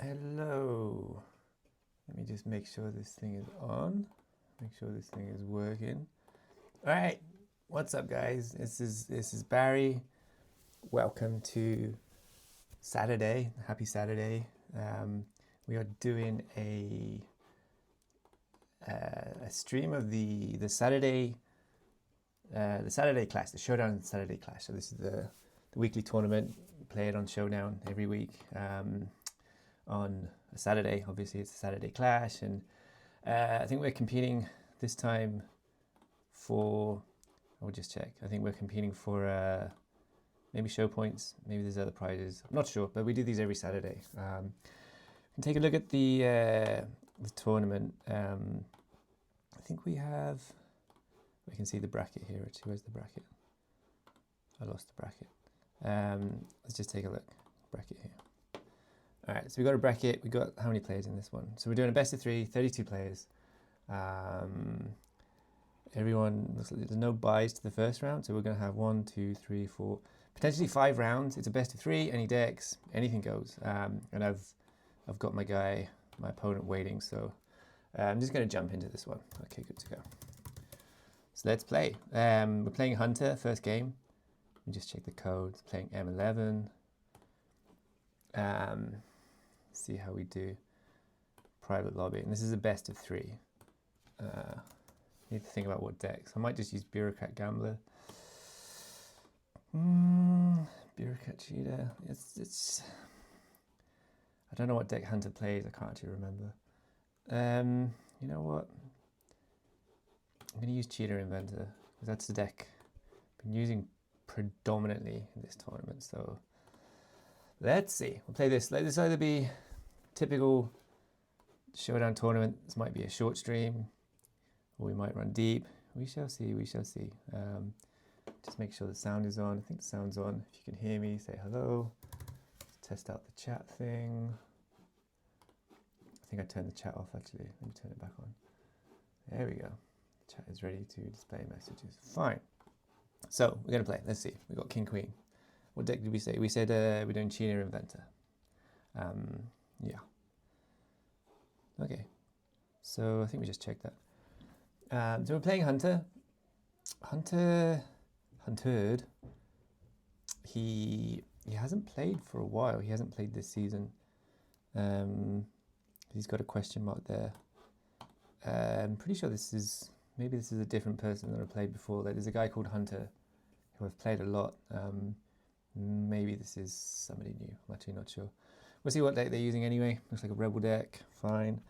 Hello. Let me just make sure this thing is on. Make sure this thing is working. All right. What's up, guys? This is Barry. Welcome to Saturday. Happy Saturday. We are doing a stream of the Saturday clash, the showdown Saturday clash. So this is the weekly tournament. We play it on Showdown every week. On a Saturday, obviously it's a Saturday clash, and I think we're competing this time for, I'll just check, I think we're competing for maybe show points, maybe there's other prizes, I'm not sure, but we do these every Saturday. You can take a look at the tournament. I think we can see the bracket here. Actually, where's the bracket? I lost the bracket. Let's just take a look. Bracket here. All right, so we got a bracket. We got how many players in this one? So we're doing a best of 3, 32 players. Everyone looks like there's no buys to the first round, so we're going to have 1, 2, 3, 4, potentially 5 rounds. It's a best of 3. Any decks, anything goes. And I've got my opponent waiting, so I'm just going to jump into this one. Okay, good to go. So let's play. We're playing Hunter, first game. Let me just check the code. It's playing M11. See how we do. Private lobby, and this is a best of 3. Need to think about what decks. I might just use Bureaucrat Gambler. Bureaucrat Cheetah. It's. I don't know what deck Hunter plays. I can't actually remember. You know what? I'm going to use Cheetah Inventor because that's the deck I've been using predominantly in this tournament. So let's see. We'll play this. Let this either be typical showdown tournament. This might be a short stream, or we might run deep. We shall see. We shall see. Just make sure the sound is on. I think the sound's on. If you can hear me, say hello. Let's test out the chat thing. I think I turned the chat off actually. Let me turn it back on. There we go. The chat is ready to display messages. Fine. So we're gonna play. Let's see. We got King Queen. What deck did we say? We said we're doing Cheetah Inventor. Yeah. Okay. So I think we just checked that. So we're playing Hunter. Huntered. He hasn't played for a while. He hasn't played this season. He's got a question mark there. I'm pretty sure maybe this is a different person that I played before. There's a guy called Hunter who I've played a lot. Maybe this is somebody new. I'm actually not sure. We'll see what deck they're using anyway. Looks like a rebel deck. Fine.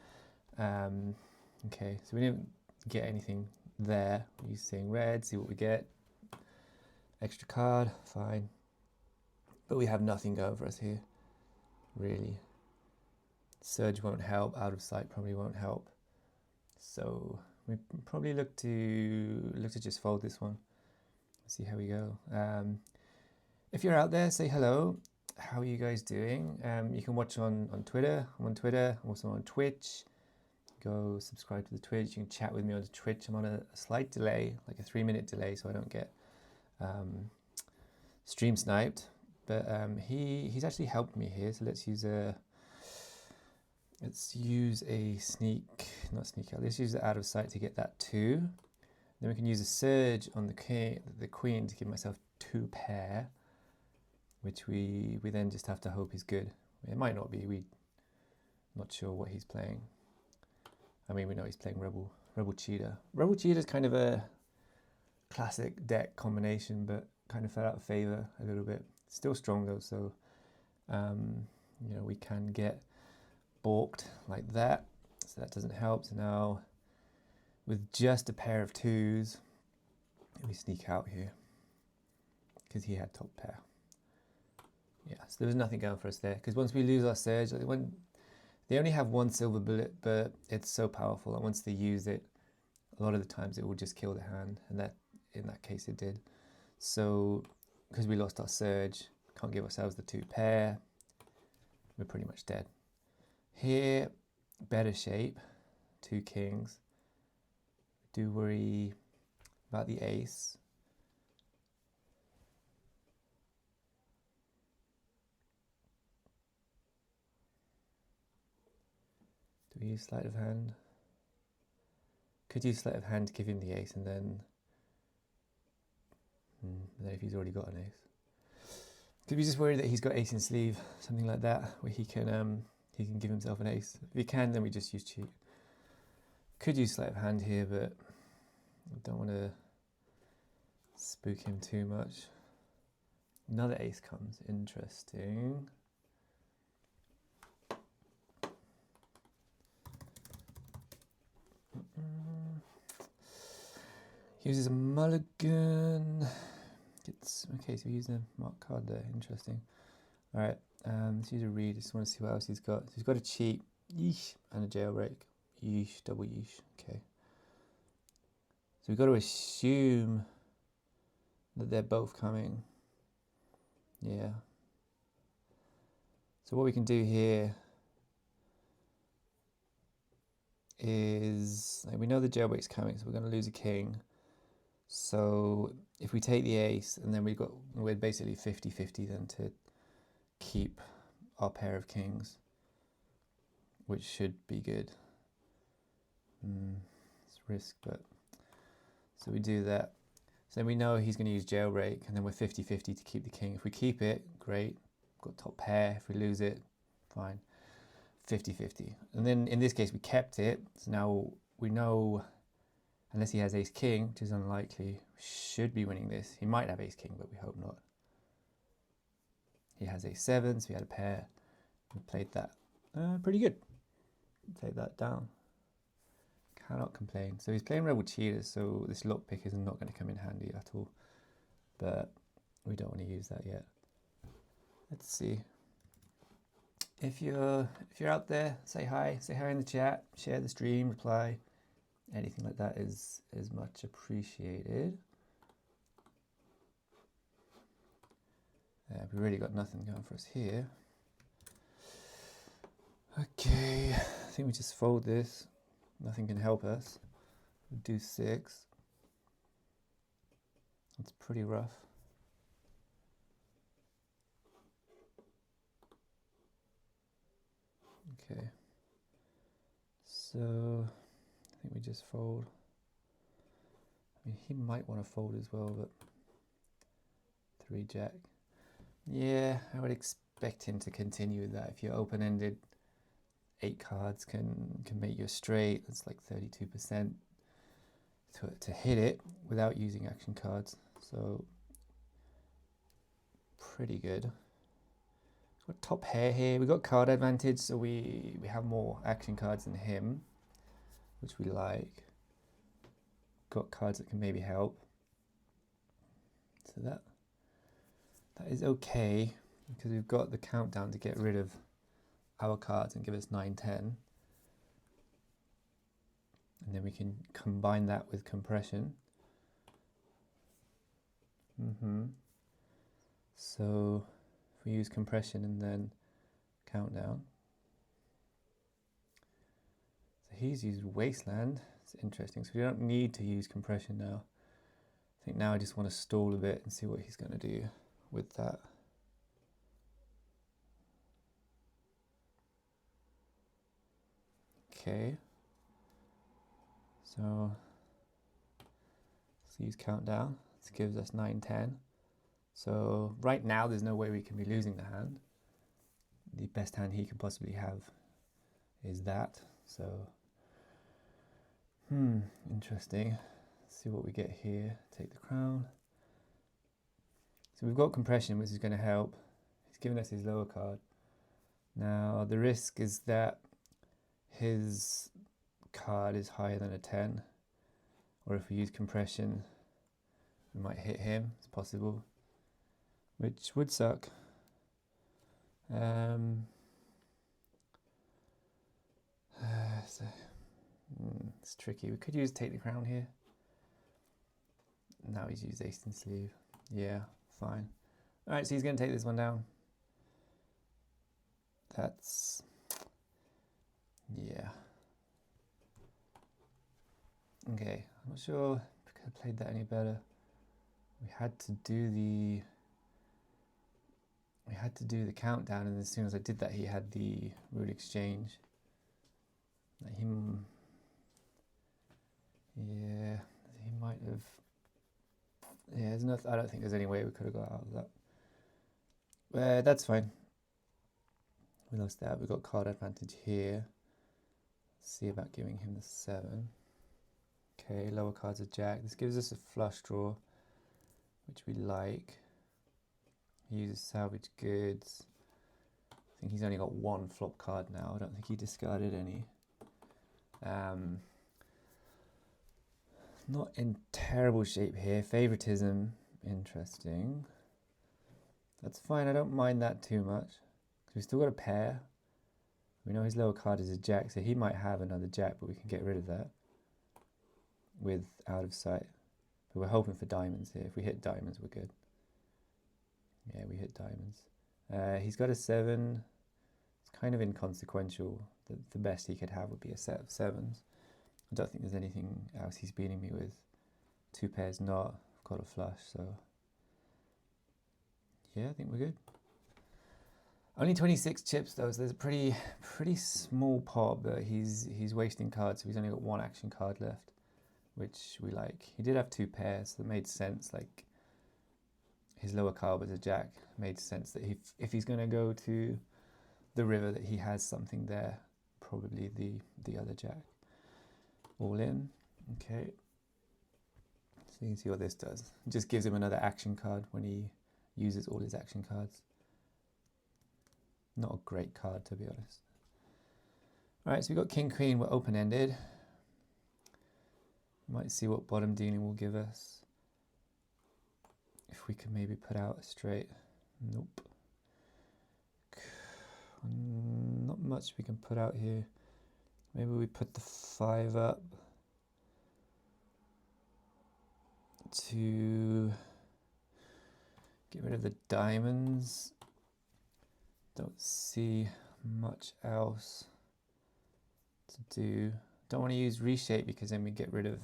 Okay, so we didn't get anything there. We're seeing red. See what we get. Extra card. Fine. But we have nothing going for us here. Really. Surge won't help. Out of sight probably won't help. So we probably look to just fold this one. See how we go. If you're out there, say hello. How are you guys doing? You can watch on Twitter. I'm on Twitter. I'm also on Twitch. Go subscribe to the Twitch. You can chat with me on the Twitch. I'm on a slight delay, like a 3-minute delay, so I don't get stream sniped. But he's actually helped me here. So let's use a not sneak out. Let's use the out of sight to get that 2. Then we can use a surge on the queen to give myself 2 pair. Which we then just have to hope is good. It might not be. We're not sure what he's playing. I mean, we know he's playing Rebel Cheetah. Rebel Cheetah is kind of a classic deck combination, but kind of fell out of favor a little bit. Still strong though, so we can get balked like that. So that doesn't help. So now, with just a pair of 2s, we sneak out here because he had top pair. Yeah, so there was nothing going for us there, because once we lose our surge, they only have 1 silver bullet, but it's so powerful, and once they use it, a lot of the times it will just kill the hand, and that in that case it did. So because we lost our surge, can't give ourselves the 2 pair, we're pretty much dead. Here, better shape, 2 kings. Do worry about the ace. we use sleight of hand? Could use sleight of hand to give him the ace, and then if he's already got an ace. Could be just worried that he's got ace in sleeve, something like that, where he can give himself an ace. If he can, then we just use cheat. Could use sleight of hand here, but I don't want to spook him too much. Another ace comes. Interesting. Uses a mulligan. Okay, so he used a mark card there. Interesting. All right, let's use a read. Just want to see what else he's got. So he's got a cheat, yeesh, and a jailbreak. Yeesh, double yeesh. Okay. So we've got to assume that they're both coming. Yeah. So what we can do here is, we know the jailbreak's coming, so we're going to lose a king. So if we take the ace, and then we're basically 50-50 then to keep our pair of kings, which should be good. It's risk, but so we do that. So then we know he's going to use jailbreak, and then we're 50-50 to keep the king. If we keep it, great, got top pair. If we lose it, fine, 50-50. And then in this case we kept it, so now we know, unless he has ace king, which is unlikely, should be winning this. He might have ace king, but we hope not. He has ace seven, so we had a pair. We played that pretty good. Played that down. Cannot complain. So he's playing rebel cheaters, so this lockpick is not going to come in handy at all. But we don't want to use that yet. Let's see. If you're out there, say hi in the chat, share the stream, reply. Anything like that is much appreciated. We've really got nothing going for us here. Okay, I think we just fold this. Nothing can help us. We do 6. That's pretty rough. Okay, so I think we just fold. I mean, he might want to fold as well, but 3 jack. Yeah, I would expect him to continue with that. If you're open-ended, 8 cards can make you a straight. That's like 32% to hit it without using action cards. So pretty good. Got top pair here. We got card advantage, so we have more action cards than him, which we like. Got cards that can maybe help. So that is okay, because we've got the countdown to get rid of our cards and give us 9-10. And then we can combine that with compression. So if we use compression and then countdown. So he's used wasteland. It's interesting. So we don't need to use compression now. I think now I just want to stall a bit and see what he's going to do with that. Okay. So let's use countdown. This gives us 9-10. So right now there's no way we can be losing the hand. The best hand he could possibly have is that. So interesting. Let's see what we get here. Take the crown. So we've got compression, which is going to help. He's given us his lower card. Now the risk is that his card is higher than a 10, or if we use compression we might hit him. It's possible, which would suck. It's tricky. We could use take the crown here. Now he's used ace in sleeve. Yeah, fine. Alright, so he's going to take this one down. That's... yeah. Okay, I'm not sure if I could have played that any better. We had to do the countdown, and as soon as I did that he had the root exchange. Yeah, he might have. Yeah, there's nothing. I don't think there's any way we could have got out of that. That's fine. We lost that. We got card advantage here. Let's see about giving him the 7. Okay, lower cards a jack. This gives us a flush draw, which we like. He uses salvage goods. I think he's only got 1 flop card now. I don't think he discarded any. Not in terrible shape here. Favoritism, interesting. That's fine. I don't mind that too much. We've still got a pair. We know his lower card is a jack, so he might have another jack, but we can get rid of that with out of sight. But we're hoping for diamonds here. If we hit diamonds, we're good. Yeah, we hit diamonds. He's got a 7. It's kind of inconsequential. The best he could have would be a set of 7s. I don't think there's anything else he's beating me with. 2 pairs not. I've got a flush, so yeah, I think we're good. Only 26 chips though, so there's a pretty small pot, but he's wasting cards, so he's only got 1 action card left, which we like. He did have 2 pairs, so that made sense. Like, his lower card was a jack. Made sense that if he's going to go to the river, that he has something there, probably the other jack. All in. Okay. So you can see what this does. It just gives him another action card when he uses all his action cards. Not a great card, to be honest. All right, so we've got king, queen. We're open-ended. Might see what bottom dealing will give us. If we can maybe put out a straight. Nope. Not much we can put out here. Maybe we put the 5 up to get rid of the diamonds. Don't see much else to do. Don't want to use reshape because then we get rid of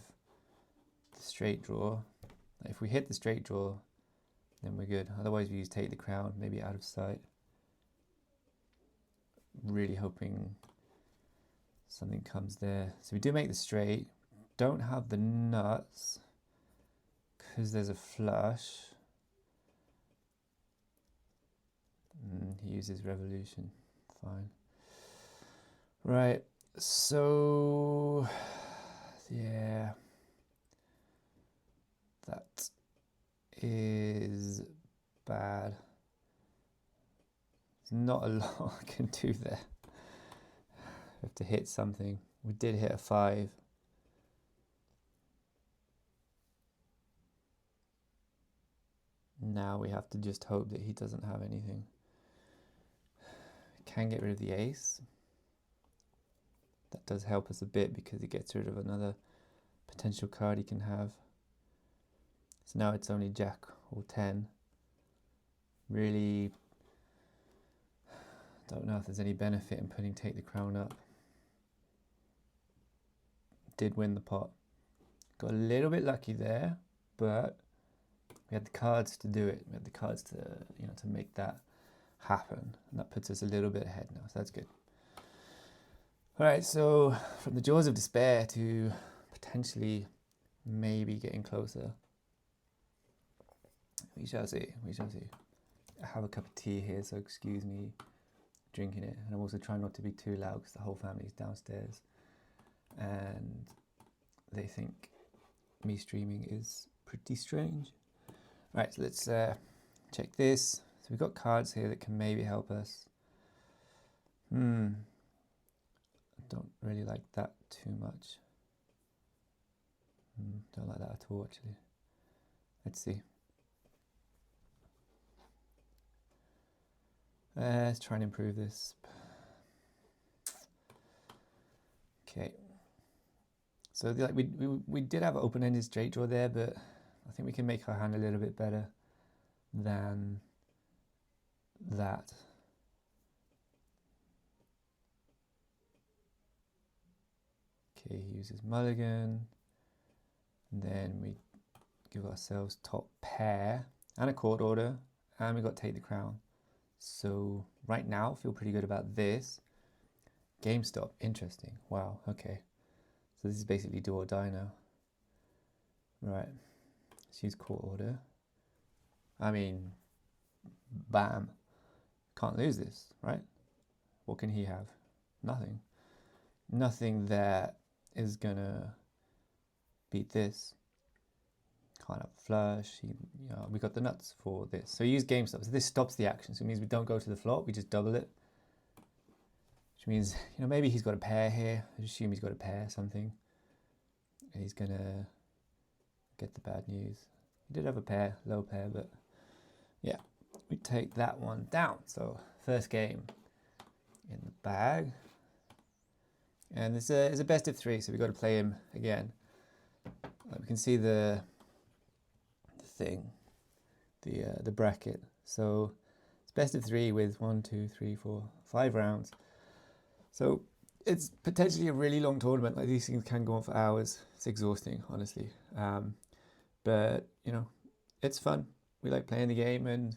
the straight draw. If we hit the straight draw, then we're good. Otherwise we use take the crown, maybe out of sight. Really hoping something comes there. So we do make the straight. Don't have the nuts because there's a flush. He uses revolution. Fine. Right. So yeah, that is bad. There's not a lot I can do there. We have to hit something. We did hit a 5. Now we have to just hope that he doesn't have anything. We can get rid of the ace. That does help us a bit because it gets rid of another potential card he can have. So now it's only jack or 10. Really don't know if there's any benefit in putting take the crown up. Did win the pot. Got a little bit lucky there, but we had the cards to do it. We had the cards to, to make that happen. And that puts us a little bit ahead now, so that's good. All right, so from the jaws of despair to potentially maybe getting closer. We shall see, we shall see. I have a cup of tea here, so excuse me drinking it. And I'm also trying not to be too loud because the whole family's downstairs. And they think me streaming is pretty strange. All right, so let's check this. So we've got cards here that can maybe help us. I don't really like that too much. Don't like that at all, actually. Let's see. Let's try and improve this. Okay. So we did have an open-ended straight draw there, but I think we can make our hand a little bit better than that. Okay, he uses mulligan. And then we give ourselves top pair and a court order, and we got take the crown. So right now, feel pretty good about this. GameStop, interesting. Wow, okay. So this is basically do or die now. Right, let's use court order. I mean, bam. Can't lose this, right? What can he have? Nothing. Nothing that is gonna beat this. Can't have a flush. We got the nuts for this. So use GameStop. So this stops the action. So it means we don't go to the flop. We just double it. Which means, maybe he's got a pair here. I assume he's got a pair, something. And he's gonna get the bad news. He did have a pair, low pair, but yeah, we take that one down. So first game in the bag. And this is a best of 3, so we've got to play him again. We can see the thing, the bracket. So it's best of 3 with 1, 2, 3, 4, 5 rounds. So it's potentially a really long tournament. Like, these things can go on for hours. It's exhausting, honestly. But it's fun. We like playing the game, and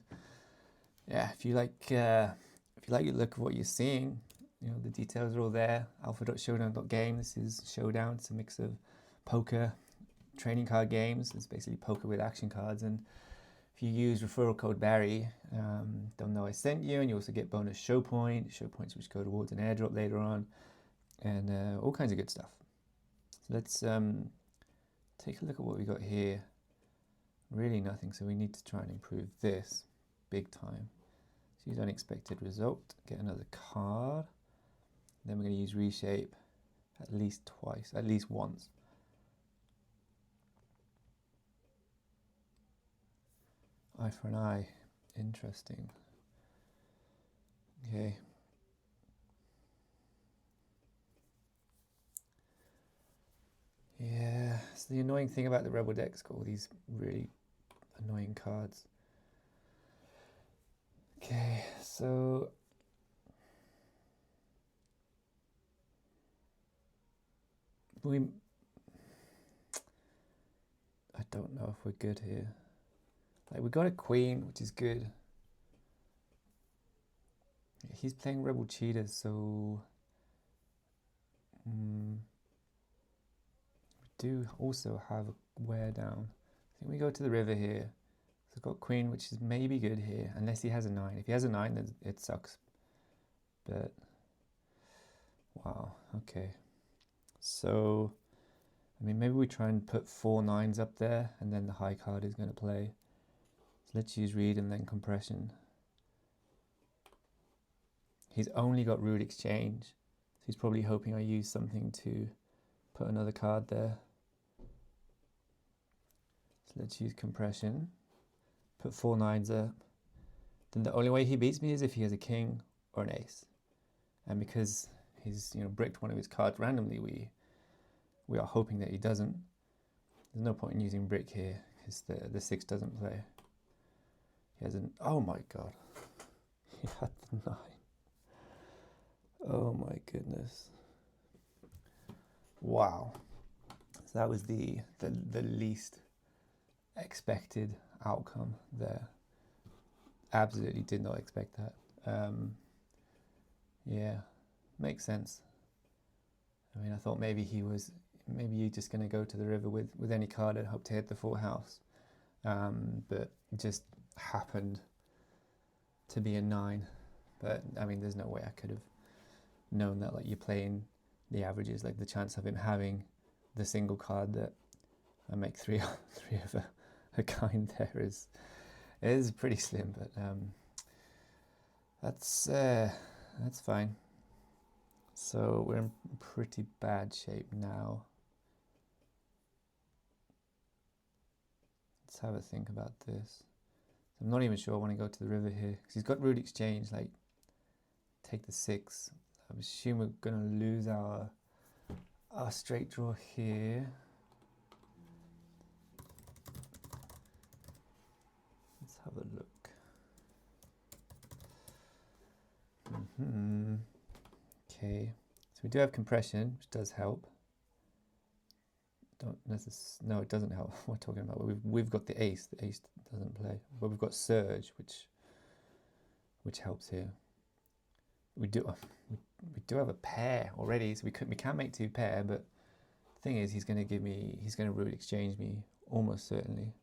yeah, if you like the look of what you're seeing, the details are all there. alpha.showdown.game. This is Showdown. It's a mix of poker, trading card games. It's basically poker with action cards. And if you use referral code Barry, they'll know I sent you, and you also get bonus show points which go towards an airdrop later on, and all kinds of good stuff. So let's take a look at what we got here. Really nothing, so we need to try and improve this big time. So use unexpected result, get another card. Then we're going to use reshape at least twice, at least once. Eye for an eye, interesting. Okay. Yeah, so the annoying thing about the Rebel deck's got all these really annoying cards. Okay, so I don't know if we're good here. Like, we got a queen, which is good. He's playing Rebel Cheetah, so we do also have a wear down. I think we go to the river here. So I've got queen, which is maybe good here, unless he has a 9. If he has a 9, then it sucks. But wow, okay. So maybe we try and put 4 9s up there, and then the high card is going to play. So let's use read and then compression. He's only got rude exchange, so he's probably hoping I use something to put another card there. So let's use compression. Put 4 9s up. Then the only way he beats me is if he has a king or an ace. And because he's bricked one of his cards randomly, we are hoping that he doesn't. There's no point in using brick here because the 6 doesn't play. He has an, oh my god. He had the 9. Oh my goodness. Wow. So that was the least expected outcome there. Absolutely did not expect that. Yeah, makes sense. I thought maybe you're just going to go to the river with any card and hope to hit the full house. But it just happened to be a 9. But there's no way I could have known that. Like, you're playing the averages, like the chance of him having the single card that I make three of a kind there is pretty slim. But that's fine. So we're in pretty bad shape now. Let's have a think about this. I'm not even sure I want to go to the river here because he's got rude exchange. Like, take the 6. I assume we're going to lose our straight draw here. Let's have a look. Okay, so we do have compression, which does help. No, it doesn't help. What we're talking about. We've got the ace. The ace doesn't play, but we've got surge, which helps here. We do have a pair already, so we can make 2 pair, but the thing is he's going to root exchange me almost certainly.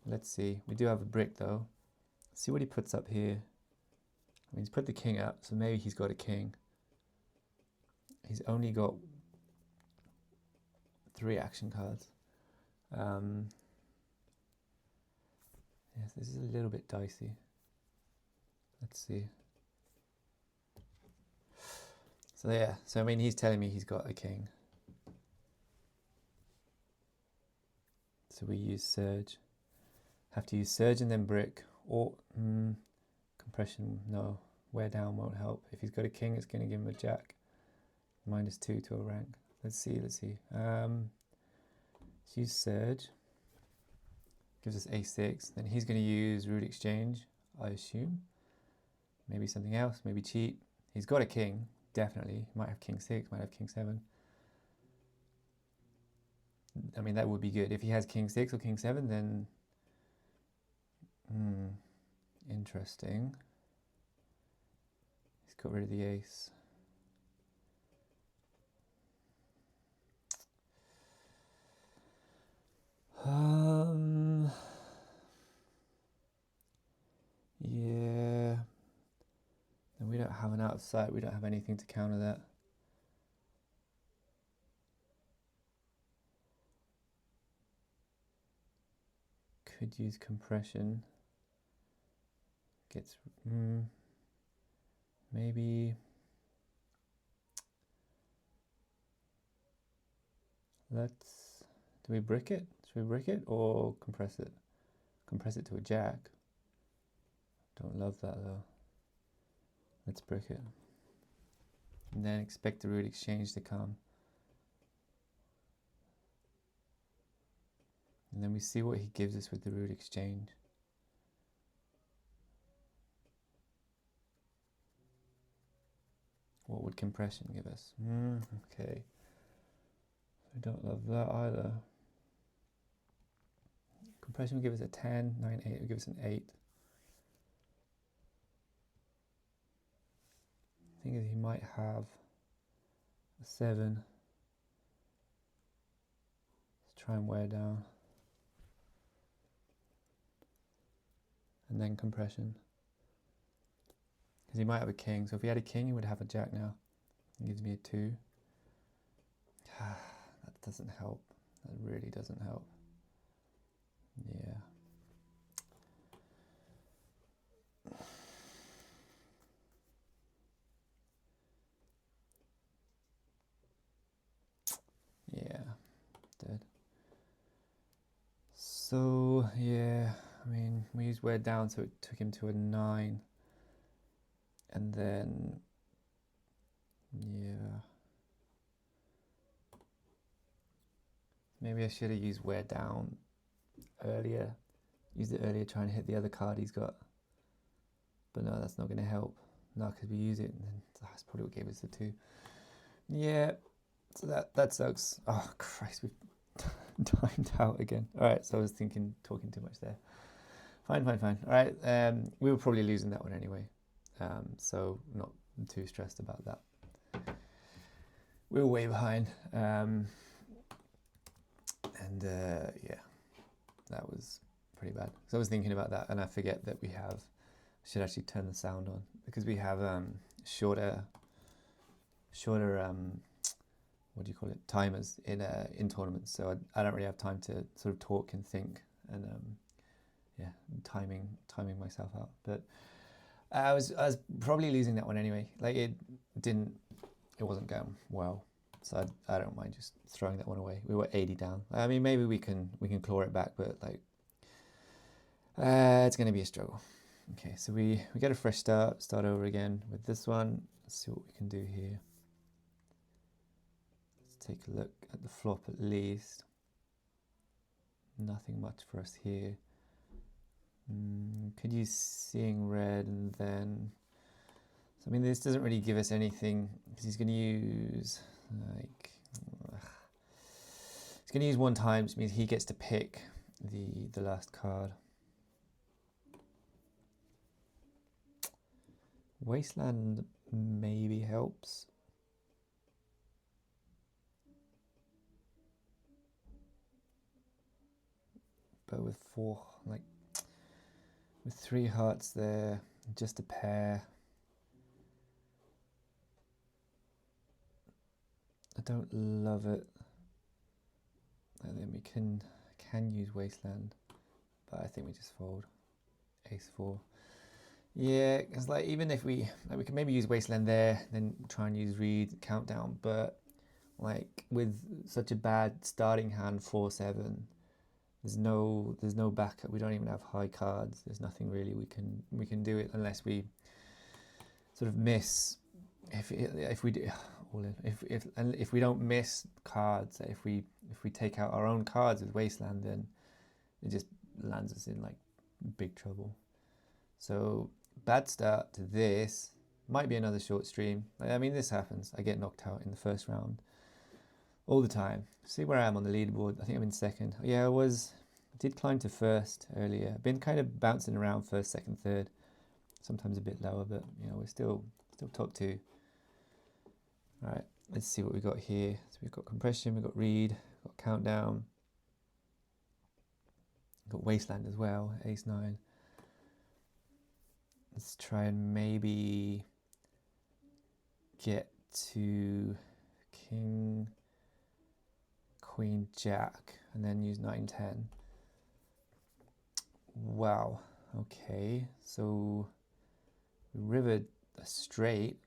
Let's see. We do have a brick though. Let's see what he puts up here. I mean, he's put the king up, so maybe he's got a king. He's only got 3 action cards. Yes, this is a little bit dicey. Let's see. So yeah, so I mean, he's telling me he's got a king. So we use surge. Have to use surge and then brick, or compression. No, wear down won't help. If he's got a king, it's going to give him a jack. -2 to a rank. Let's see. Let's use surge. Gives us a6. Then he's going to use root exchange, I assume. Maybe something else. Maybe cheat. He's got a king, definitely. He might have king 6. Might have king 7. I mean, that would be good. If he has king 6 or king 7, then interesting. He's got rid of the ace. Yeah. And we don't have an outside. We don't have anything to counter that. Could use compression. Gets maybe. Do we brick it? Should we brick it or compress it? Compress it to a jack. Don't love that though. Let's brick it. And then expect the root exchange to come. And then we see what he gives us with the root exchange. What would compression give us? Okay. I don't love that either. Compression will give us a 10, 9, 8, it will give us an 8. The thing is, he might have a 7. Let's try and wear down. And then compression. Because he might have a king. So if he had a king, he would have a jack now. He gives me a 2. That doesn't help. That really doesn't help. Yeah. Yeah, dead. So, yeah, I mean, we used wear down, so it took him to a 9. And then, yeah. Maybe I should have used wear down earlier. Used it earlier, trying to hit the other card he's got. But no, that's not going to help. No, because we use it, and then that's probably what gave us the 2. Yeah, so that sucks. Oh, Christ, we've timed out again. All right, so I was talking too much there. Fine. All right, we were probably losing that one anyway. So not too stressed about that. We were way behind. Yeah, that was pretty bad. So I was thinking about that, and I forget that I should actually turn the sound on, because we have shorter what do you call it, timers in tournaments. So I don't really have time to sort of talk and think, and timing myself out. But I was probably losing that one anyway. Like it wasn't going well. So I don't mind just throwing that one away. We were 80 down. I mean, maybe we can claw it back, but like it's going to be a struggle. Okay, so we get a fresh start over again with this one. Let's see what we can do here. Let's take a look at the flop at least. Nothing much for us here. Could use seeing red, and then, so I mean, this doesn't really give us anything, because he's going to use he's going to use 1 time, which means he gets to pick the last card. Wasteland maybe helps. But with with 3 hearts there, just a pair. I don't love it. And then we can use Wasteland, but I think we just fold. Ace 4. Yeah, because like even if we can maybe use Wasteland there, then try and use Reed Countdown, but like with such a bad starting hand 4-7, there's no backup. We don't even have high cards. There's nothing really we can do it unless we sort of miss. If we do all in, if we don't miss cards, if we take out our own cards with Wasteland, then it just lands us in like big trouble. So bad start to this. Might be another short stream. I mean, this happens. I get knocked out in the first round all the time. See where I am on the leaderboard. I think I'm in second. Yeah, I did climb to first earlier. Been kind of bouncing around first, second, third. Sometimes a bit lower, but you know, we're still top 2. All right, let's see what we got here. So we've got compression, we've got Reed, we've got countdown, we've got Wasteland as well, ace 9. Let's try and maybe get to king, queen, jack, and then use 9-10. Wow, okay, so we rivered a straight,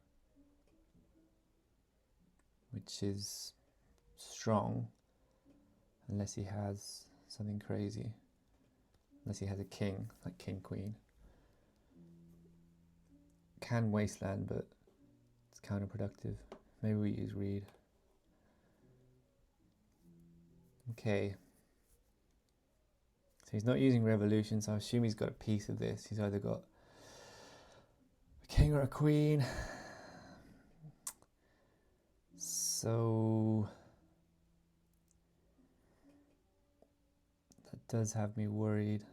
which is strong, unless he has something crazy. Unless he has a king, like king, queen. Can Wasteland, but it's counterproductive. Maybe we use Reed. Okay. So he's not using Revolution, so I assume he's got a piece of this. He's either got a king or a queen. So that does have me worried.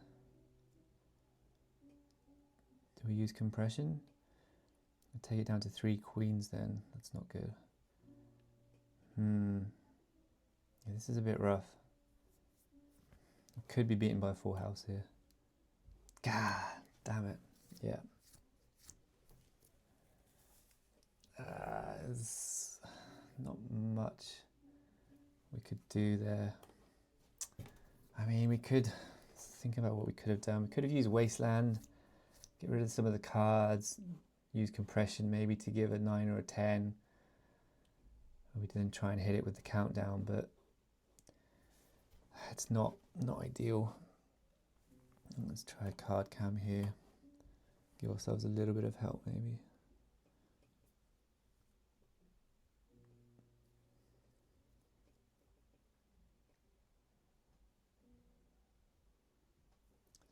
Do we use compression? I'll take it down to 3 queens then. That's not good. Yeah, this is a bit rough. Could be beaten by a full house here. God damn it. Yeah. There's not much we could do there. I mean, we could think about what we could have done. We could have used Wasteland, get rid of some of the cards, use compression maybe to give a 9 or a 10. We didn't try and hit it with the countdown, but it's not ideal. Let's try a card cam here. Give ourselves a little bit of help maybe.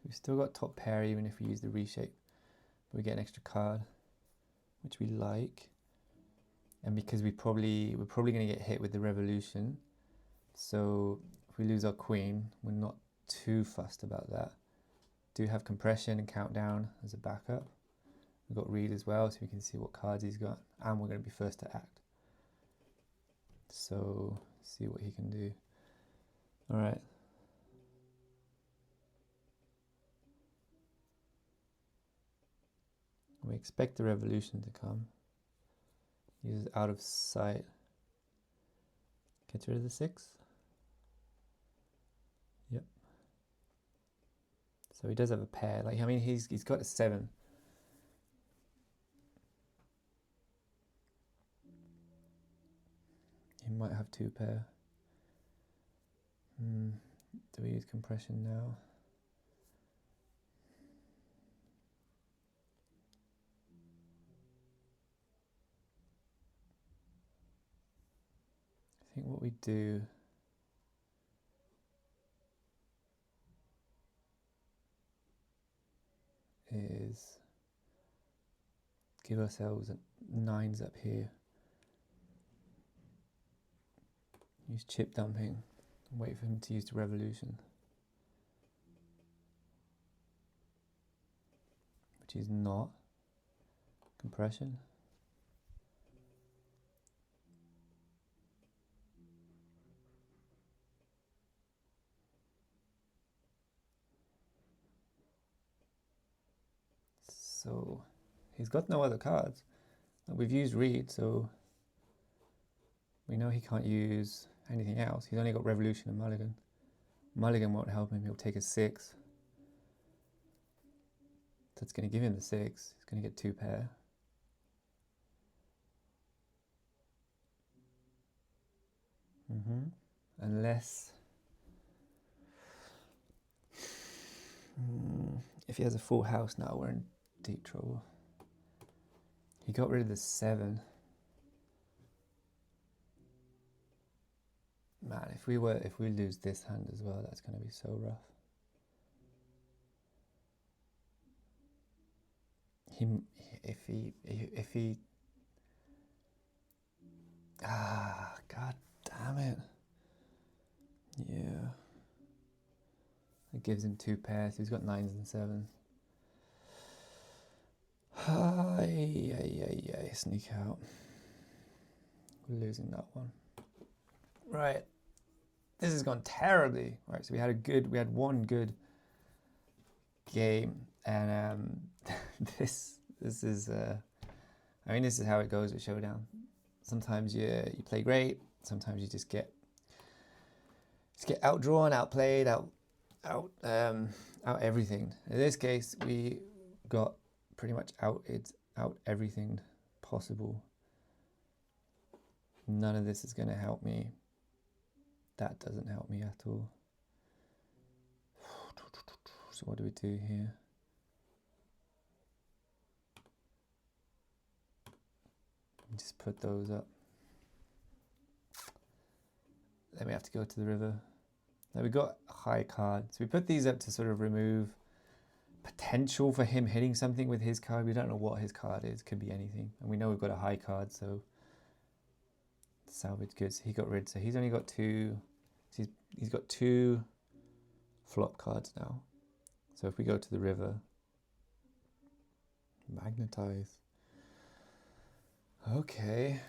We've still got top pair even if we use the reshape, but we get an extra card, which we like. And because we're probably going to get hit with the revolution, so if we lose our queen, we're not too fussed about that. Do have compression and countdown as a backup. We've got Reed as well, so we can see what cards he's got, and we're going to be first to act. So see what he can do. All right. We expect the revolution to come. Uses out of sight. Gets rid of the 6. Yep. So he does have a pair. Like, I mean, he's got a 7. He might have 2 pair. Do we use compression now? I think what we do is give ourselves 9s up here. Use chip dumping and wait for him to use the revolution, which is not compression. So he's got no other cards. We've used Reed, so we know he can't use anything else. He's only got Revolution and Mulligan. Mulligan won't help him. He'll take a 6. That's going to give him the 6. He's going to get 2 pair. Unless... if he has a full house now, we're in deep trouble. He got rid of the 7. Man, if we lose this hand as well, that's going to be so rough. If he God damn it. Yeah. It gives him 2 pairs. He's got 9s and 7s. Sneak out. We're losing that one. Right. This has gone terribly. Right, so we had one good game, and this is this is how it goes with Showdown. Sometimes you play great, sometimes you just get outdrawn, outplayed, out everything. In this case, we got pretty much out everything possible. None of this is going to help me. That doesn't help me at all. So what do we do here? Just put those up. Then we have to go to the river. Now we got a high card. So we put these up to sort of remove potential for him hitting something with his card. We don't know what his card is. Could be anything. And we know we've got a high card, so salvage goods. He got rid. So he's only got 2. He's got 2 flop cards now. So if we go to the river, magnetize. Okay.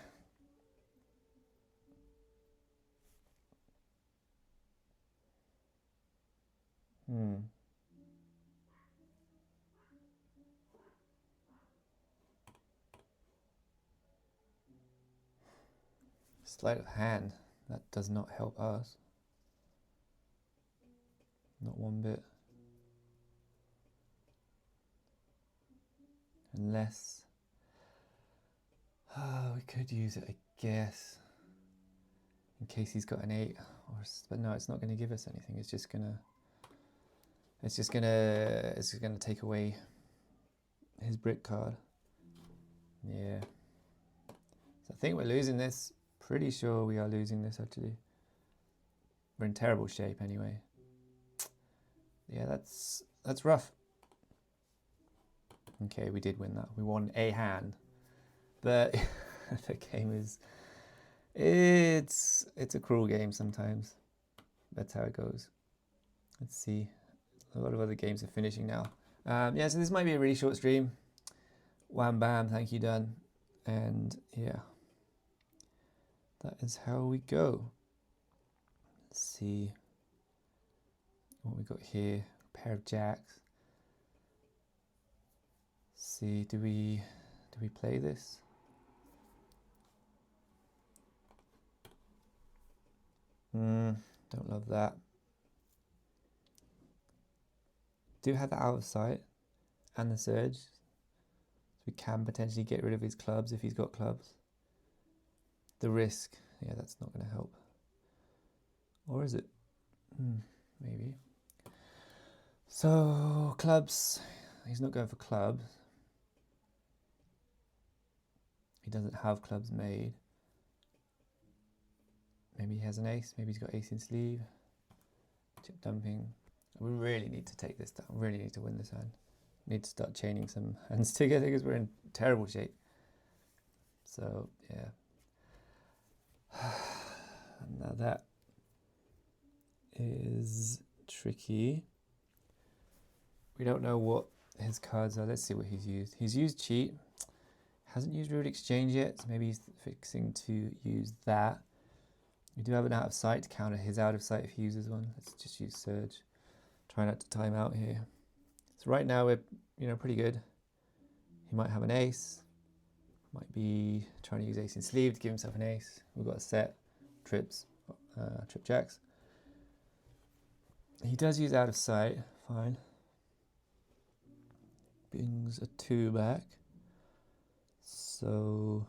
Sleight of hand. That does not help us. Not one bit. Unless... we could use it, I guess. In case he's got an 8. But no, it's not going to give us anything. It's just going to take away his brick card. Yeah. So I think we're losing this. Pretty sure we are losing this, actually. We're in terrible shape anyway. Yeah, that's rough. Okay, we did win that. We won a hand. But the game is... It's a cruel game sometimes. That's how it goes. Let's see. A lot of other games are finishing now. Yeah, so this might be a really short stream. Wham bam, thank you, done. And yeah, that is how we go. Let's see what we got here. A pair of jacks. Let's see, do we play this? Don't love that. Do have the out of sight and the surge. So we can potentially get rid of his clubs if he's got clubs. The risk, yeah, that's not going to help. Or is it? Maybe. So clubs, he's not going for clubs. He doesn't have clubs made. Maybe he has an ace. Maybe he's got ace in sleeve. Chip dumping. We really need to take this down. We really need to win this hand. We need to start chaining some hands together because we're in terrible shape. So, yeah. Now that is tricky. We don't know what his cards are. Let's see what he's used. He's used cheat. Hasn't used root exchange yet, so maybe he's fixing to use that. We do have an out of sight to counter his out of sight if he uses one. Let's just use surge. Try not to time out here. So right now we're, pretty good. He might have an ace. Might be trying to use ace in sleeve to give himself an ace. We've got a set, trips, trip jacks. He does use out of sight, fine. Brings a 2 back. So,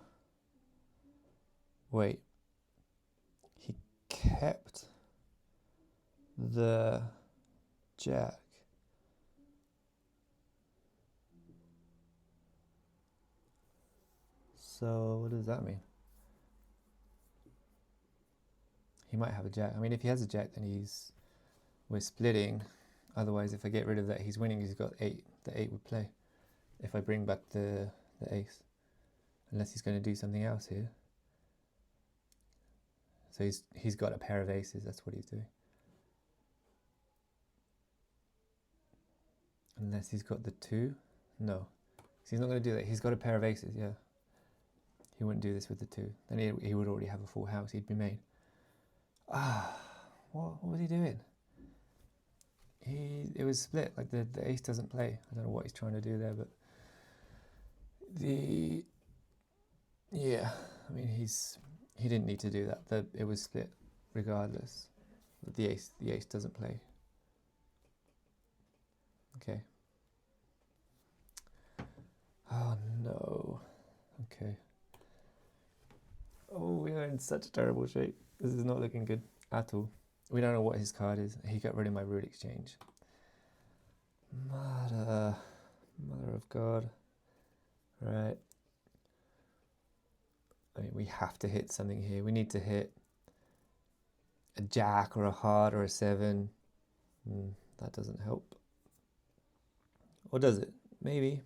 wait. He kept the jack. So what does that mean? He might have a jack. I mean, if he has a jack, then we're splitting. Otherwise, if I get rid of that, he's winning. He's got 8. The 8 would play. If I bring back the ace, unless he's going to do something else here. So he's got a pair of aces. That's what he's doing. Unless he's got the 2. No, he's not going to do that. He's got a pair of aces. Yeah. He wouldn't do this with the 2. Then he would already have a full house. He'd be made. What was he doing? It was split. Like the ace doesn't play. I don't know what he's trying to do there, but yeah. I mean, he didn't need to do that. It was split, regardless. The ace doesn't play. Okay. Oh no. Okay. Oh, we are in such terrible shape. This is not looking good at all. We don't know what his card is. He got rid of my root exchange. Mother of God. Right. I mean, we have to hit something here. We need to hit a jack or a heart or a 7. That doesn't help. Or does it? Maybe.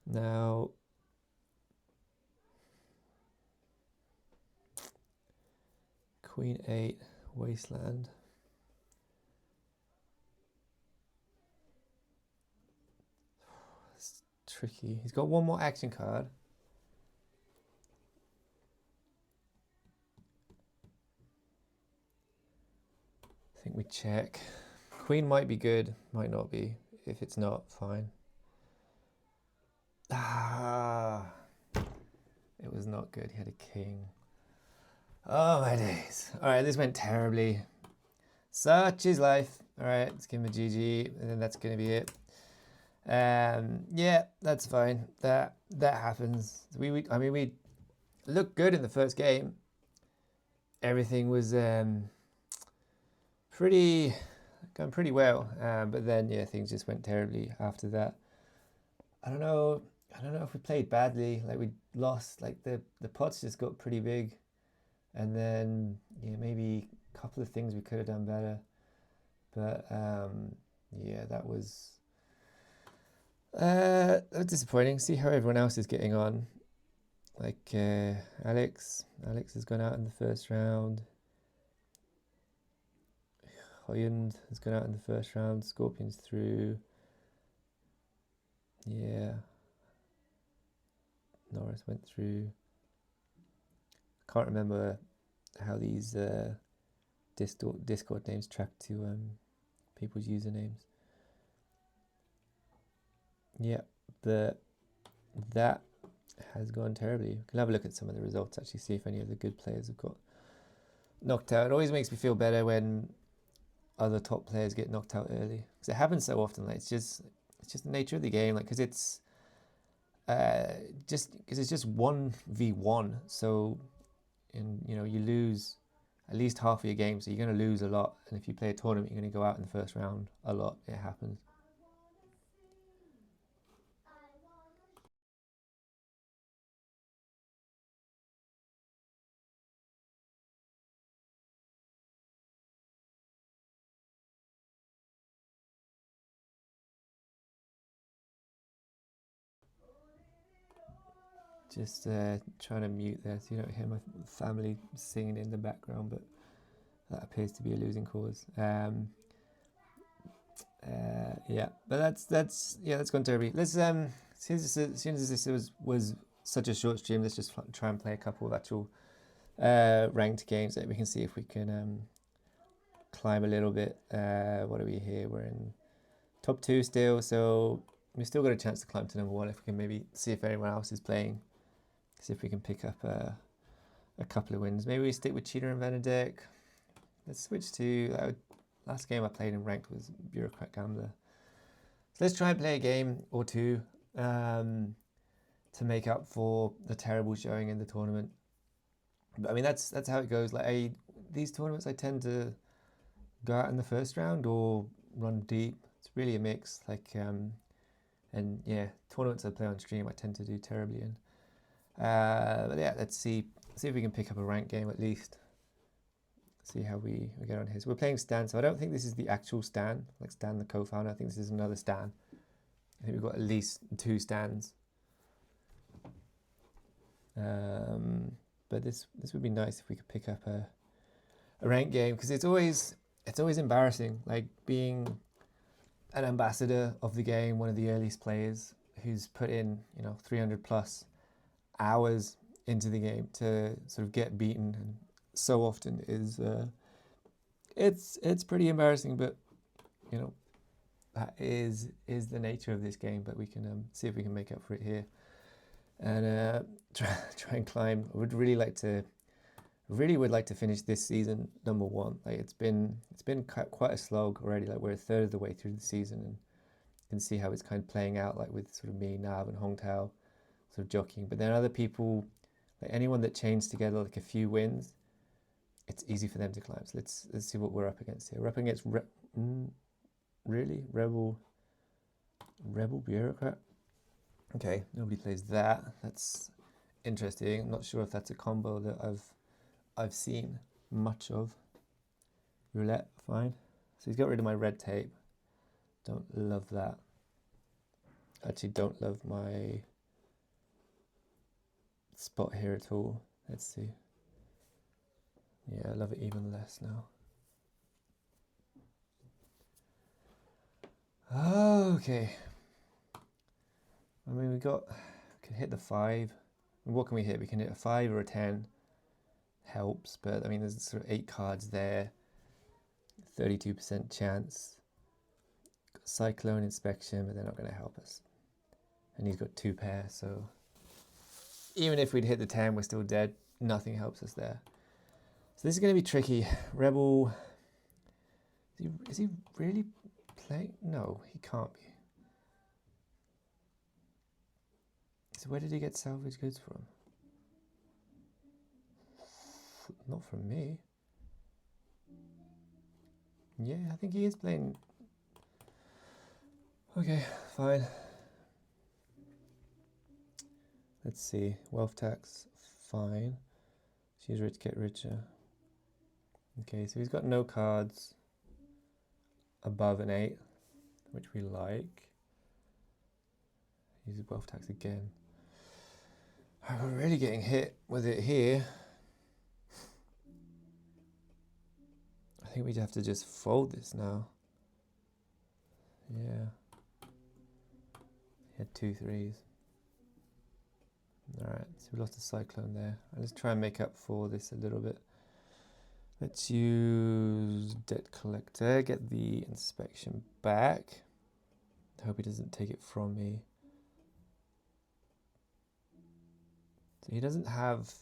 Now, Queen 8, Wasteland. It's tricky. He's got one more action card. I think we check. Queen might be good, might not be. If it's not, fine. It was not good. He had a king. Oh my days. All right, this went terribly. Such is life. All right, let's give him a GG, and then that's going to be it. Yeah, that's fine. That happens. I mean, we looked good in the first game. Everything was going pretty well, but then yeah, things just went terribly after that. I don't know if we played badly. Like we lost. Like the pots just got pretty big. And then, yeah, maybe a couple of things we could have done better. But, yeah, that was disappointing. See how everyone else is getting on. Like, Alex has gone out in the first round. Hoyland has gone out in the first round. Scorpion's through. Yeah. Norris went through. Can't remember how these Discord names track to people's usernames. Yeah, that has gone terribly. We can have a look at some of the results, actually, see if any of the good players have got knocked out. It always makes me feel better when other top players get knocked out early, because it happens so often. Like it's just the nature of the game. Like because it's just 1v1, so. And you lose at least half of your game, so you're going to lose a lot. And if you play a tournament, you're going to go out in the first round a lot. It happens. Just trying to mute there so you don't hear my family singing in the background, but that appears to be a losing cause. Yeah, but that's gone terribly. Let's since this was such a short stream, let's just try and play a couple of actual ranked games that we can see if we can climb a little bit. What are we here? We're in top 2 still, so we've still got a chance to climb to number 1 if we can maybe see if anyone else is playing. See if we can pick up a couple of wins. Maybe we stick with Cheater and Venedict. Let's switch to... last game I played in ranked was Bureaucrat Gambler. So let's try and play a game or two to make up for the terrible showing in the tournament. But I mean, that's how it goes. Like these tournaments, I tend to go out in the first round or run deep. It's really a mix. Like and yeah, tournaments I play on stream, I tend to do terribly in. But yeah, let's see if we can pick up a ranked game at least. See how we get on here. So we're playing Stan, so I don't think this is the actual Stan, like Stan the co-founder. I think this is another Stan. I think we've got at least 2 Stans. But this would be nice if we could pick up a ranked game, because it's always embarrassing, like being an ambassador of the game, one of the earliest players who's put in 300 plus hours into the game to sort of get beaten, and so often is it's pretty embarrassing, but that is the nature of this game. But we can see if we can make up for it here and try and climb. I would really would like to finish this season number 1. Like it's been quite a slog already. Like we're a third of the way through the season, and you can see how it's kind of playing out, like with sort of me, Nav and Hong Tao sort of jockeying. But then other people, like anyone that chains together like a few wins, it's easy for them to climb. So let's see what we're up against here. We're up against Rebel Bureaucrat. Okay, nobody plays that. That's interesting. I'm not sure if that's a combo that I've seen much of. Roulette, fine. So he's got rid of my red tape. Don't love that. Actually, don't love my spot here at all. Let's see. Yeah, I love it even less now. Okay. I mean, we can hit the 5. What can we hit? We can hit a 5 or a 10. Helps, but I mean, there's sort of 8 cards there. 32% chance. Got Cyclone, Inspection, but they're not going to help us. And he's got 2 pairs, so even if we'd hit the 10, we're still dead. Nothing helps us there. So this is going to be tricky. Rebel, is he really playing? No, he can't be. So where did he get salvage goods from? Not from me. Yeah, I think he is playing. Okay, fine. Let's see. Wealth tax, fine. She's rich, get richer. Okay, so he's got no cards above an 8, which we like. Use wealth tax again. We're really getting hit with it here. I think we'd have to just fold this now. Yeah. He had 2 3s. Alright, so we lost a Cyclone there. Let's try and make up for this a little bit. Let's use Debt Collector, get the inspection back. I hope he doesn't take it from me. So he doesn't have,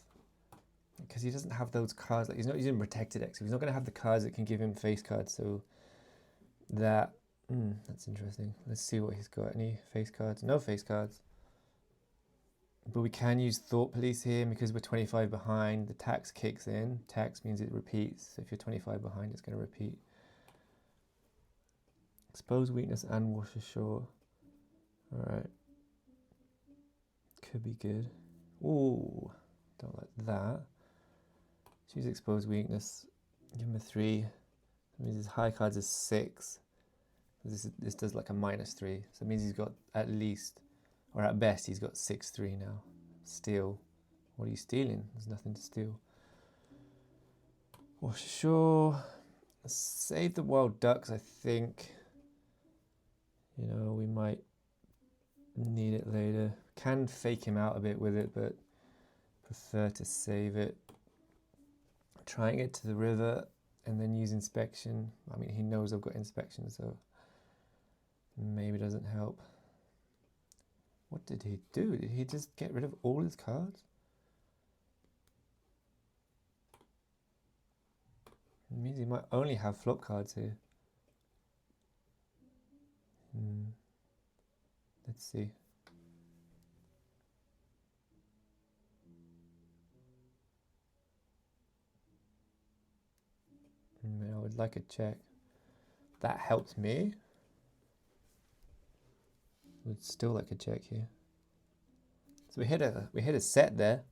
because he doesn't have those cards, like he's not using Protected X, so he's not going to have the cards that can give him face cards, so that's interesting. Let's see what he's got. Any face cards? No face cards. But we can use Thought Police here, because we're 25 behind. The tax kicks in. Tax means it repeats. So if you're 25 behind, it's going to repeat. Expose Weakness and Wash Ashore. Alright. Could be good. Ooh, don't like that. Choose Expose Weakness. Give him a 3. That means his high cards is 6. This does like a -3. So it means he's got at least, or at best, he's got 6-3 now. Steal. What are you stealing? There's nothing to steal. Wash ashore. Save the Wild Ducks, I think. We might need it later. Can fake him out a bit with it, but prefer to save it. Try and get to the river and then use Inspection. I mean, he knows I've got Inspection, so maybe it doesn't help. What did he do? Did he just get rid of all his cards? It means he might only have flop cards here. Let's see. I would like a check. That helps me. Would still like a check here. So we hit a set there.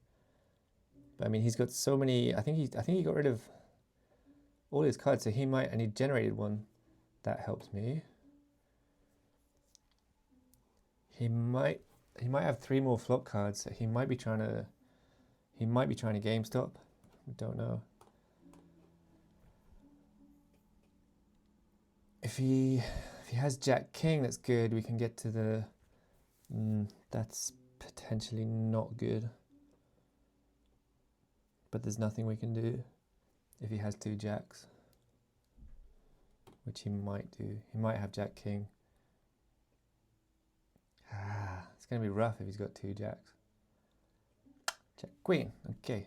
But I mean, he's got so many. I think he got rid of all his cards, so he might, and he generated one. That helps me. He might have 3 more flop cards, so he might be trying to game stop. We don't know. If he has Jack King, that's good. We can get to the. That's potentially not good. But there's nothing we can do if he has 2 jacks, which he might do. He might have Jack King. It's going to be rough if he's got 2 jacks. Jack Queen. Okay.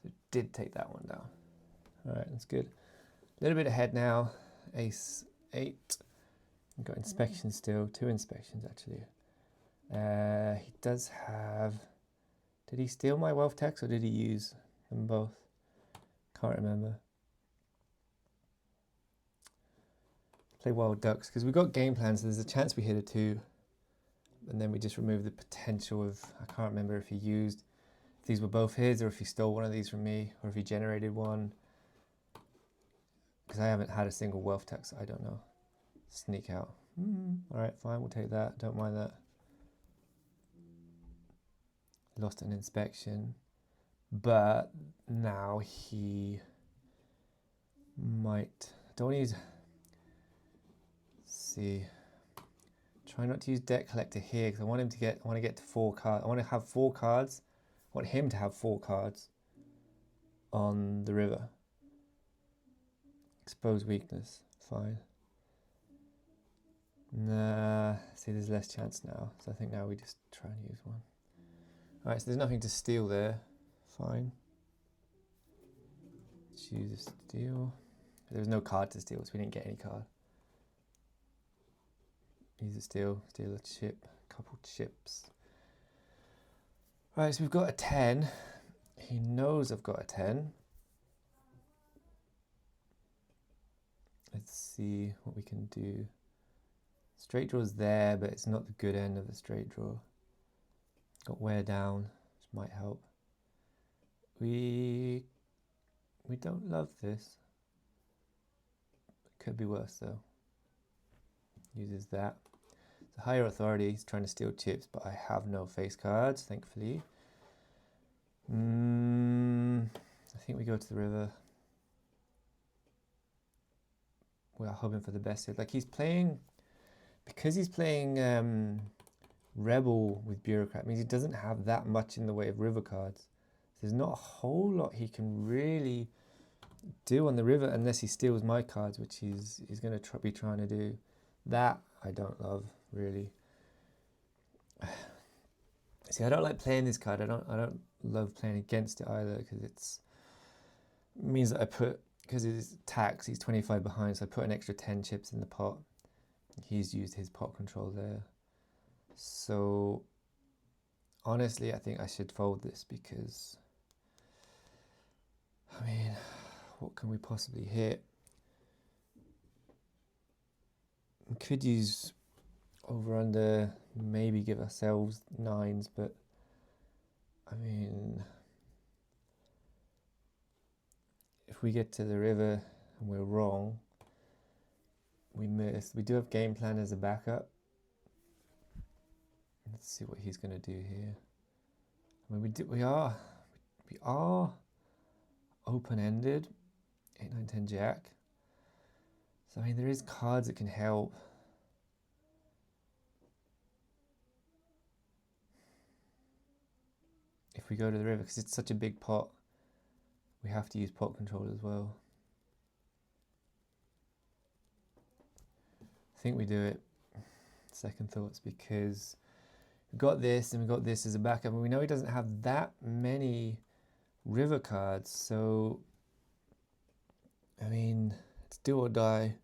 So did take that one down. All right, that's good. A little bit ahead now. Ace 8. We've got inspection still. 2 inspections actually. He does have. Did he steal my wealth tax or did he use them both? Can't remember. Play wild ducks because we've got game plans. So there's a chance we hit a 2, and then we just remove the potential of. I can't remember if he used. If these were both his, or if he stole one of these from me, or if he generated one. Because I haven't had a single wealth tax, I don't know. Sneak out. All right, fine, we'll take that. Don't mind that. Lost an inspection, but now he might. Don't use. See. Try not to use debt collector here because I want him to get. I want to get to 4 cards. I want to have 4 cards. I want him to have 4 cards on the river. Expose weakness. Fine. Nah. See, there's less chance now. So I think now we just try and use one. Alright, so there's nothing to steal there. Fine. Let's use a steal. There was no card to steal, so we didn't get any card. Use a steal. Steal a chip. Couple chips. Alright, so we've got a 10. He knows I've got a 10. Let's see what we can do. Straight draw's there, but it's not the good end of the straight draw. Got wear down, which might help. We don't love this. Could be worse though. Uses that. The higher authority is trying to steal chips, but I have no face cards, thankfully. I think we go to the river. We are hoping for the best here. Like he's playing, because he's playing Rebel with Bureaucrat, means he doesn't have that much in the way of river cards. There's not a whole lot he can really do on the river unless he steals my cards, which he's going to be trying to do. That I don't love, really. See, I don't like playing this card. I don't love playing against it either because it means that I put, because it's tax, he's 25 behind, so I put an extra 10 chips in the pot. He's used his pot control there. So honestly, I think I should fold this because, I mean, what can we possibly hit? We could use over under, maybe give ourselves 9s, but I mean, if we get to the river and we're wrong, we miss. We do have game plan as a backup. Let's see what he's going to do here. I mean, we are open-ended. 8, 9, 10 jack. So I mean, there is cards that can help. If we go to the river, because it's such a big pot, we have to use pot control as well. I think we do it. Second thoughts, because we've got this and we've got this as a backup, and we know he doesn't have that many river cards, so I mean, it's do or die.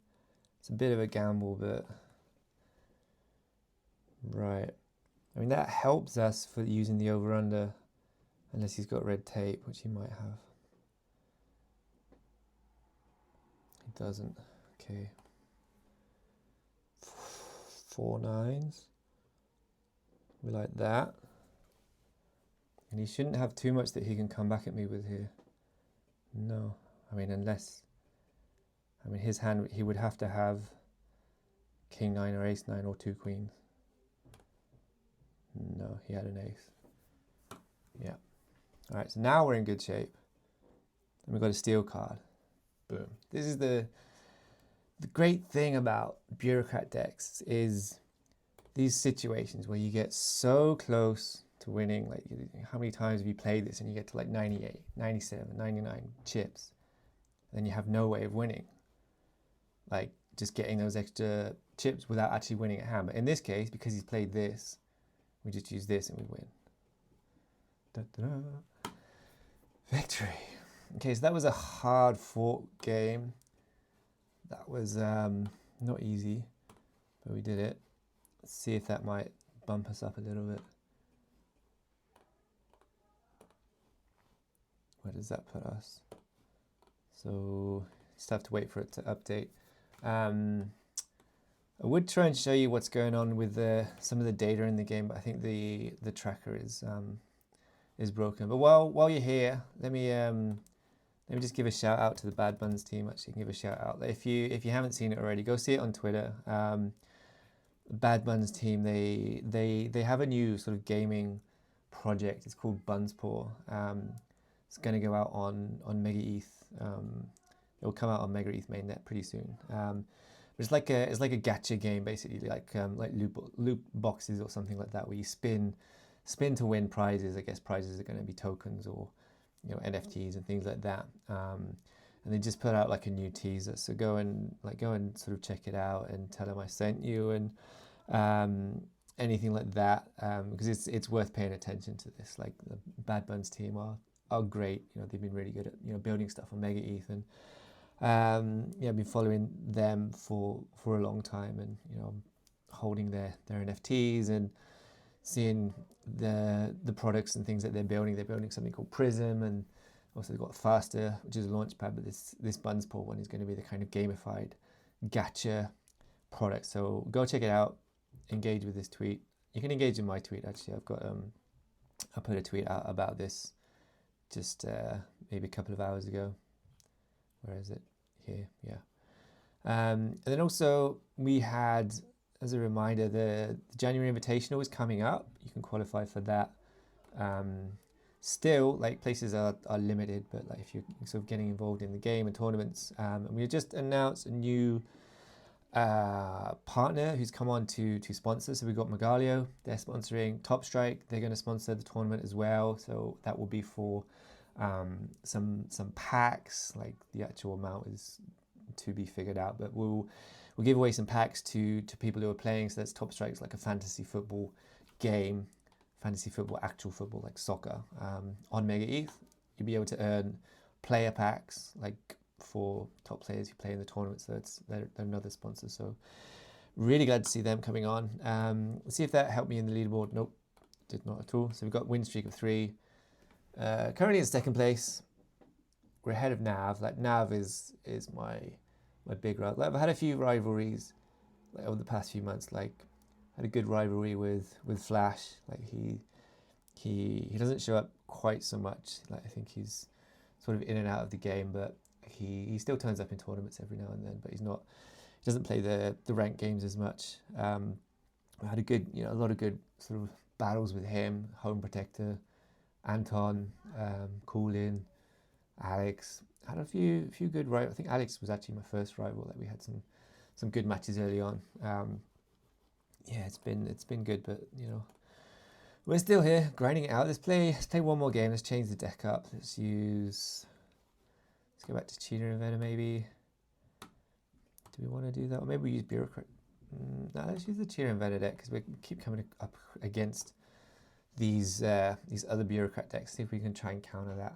It's a bit of a gamble, but right. I mean, that helps us for using the over-under, unless he's got red tape, which he might have. He doesn't. Okay. 4 9s. We like that. And he shouldn't have too much that he can come back at me with here. No. I mean, unless... I mean, his hand, he would have to have king 9 or ace 9 or 2 queens. No, he had an ace. Yeah. All right, so now we're in good shape. And we've got a steal card. Boom. This is the great thing about bureaucrat decks is these situations where you get so close to winning. Like, how many times have you played this and you get to like 98, 97, 99 chips, and then you have no way of winning? Like, just getting those extra chips without actually winning a hand. But in this case, because he's played this, we just use this and we win. Da-da-da. Victory. Okay, so that was a hard fought game. That was not easy, but we did it. Let's see if that might bump us up a little bit. Where does that put us? So just have to wait for it to update. I would try and show you what's going on with some of the data in the game, but I think the tracker is broken. But while you're here, let me just give a shout out to the Bad Buns team. Actually, you can give a shout out. If you haven't seen it already, go see it on Twitter. Bad Buns team, they have a new sort of gaming project. It's called Bunspaw. It's going to go out on Mega ETH. It will come out on Mega ETH mainnet pretty soon. It's like a gacha game basically, like loot boxes or something like that, where you spin to win prizes. I guess prizes are going to be tokens or NFTs and things like that. And they just put out like a new teaser. So go and sort of check it out and tell them I sent you and anything like that, because it's worth paying attention to this. Like, the Bad Buns team are great. They've been really good at building stuff on Mega ETH, and I've been following them for a long time, and holding their NFTs and seeing the products and things that they're building. They're building something called Prism, and also they've got Faster, which is a launch pad, but this Bunspaw one is going to be the kind of gamified gacha product. So go check it out, engage with this tweet. You can engage in my tweet, actually. I've got I put a tweet out about this just maybe a couple of hours ago. Where is it? Here, yeah. And then also we had, as a reminder, the January Invitational is coming up. You can qualify for that. Still, like, places are limited, but like if you're sort of getting involved in the game and tournaments, and we just announced a new partner who's come on to sponsor. So we've got Magalio, they're sponsoring Top Strike. They're going to sponsor the tournament as well. So that will be for some packs. Like, the actual amount is to be figured out, but we'll give away some packs to people who are playing. So that's Top Strike. It's like a fantasy football game, fantasy football, actual football, like soccer, on Mega ETH. You'll be able to earn player packs, like, for top players who play in the tournament. So they're another sponsor. So really glad to see them coming on. Let's see if that helped me in the leaderboard. Nope, did not at all. So we've got win streak of 3. Currently in second place. We're ahead of Nav. Like, Nav is my big rival. Like, I've had a few rivalries like over the past few months. Like, I had a good rivalry with Flash. Like, he doesn't show up quite so much. Like, I think he's sort of in and out of the game, but he still turns up in tournaments every now and then. But he doesn't play the ranked games as much. I had a lot of good sort of battles with him. Home Protector, Anton, Coolin, Alex. I had a few good rivals. I think Alex was actually my first rival. Like, we had some good matches early on. Yeah, it's been good, but we're still here grinding it out. Let's play one more game. Let's change the deck up. Let's go back to Cheater Inventor maybe. Do we want to do that? Or maybe we use Bureaucrat. No, let's use the Cheetah Inventor deck because we keep coming up against these other bureaucrat decks. See if we can try and counter that.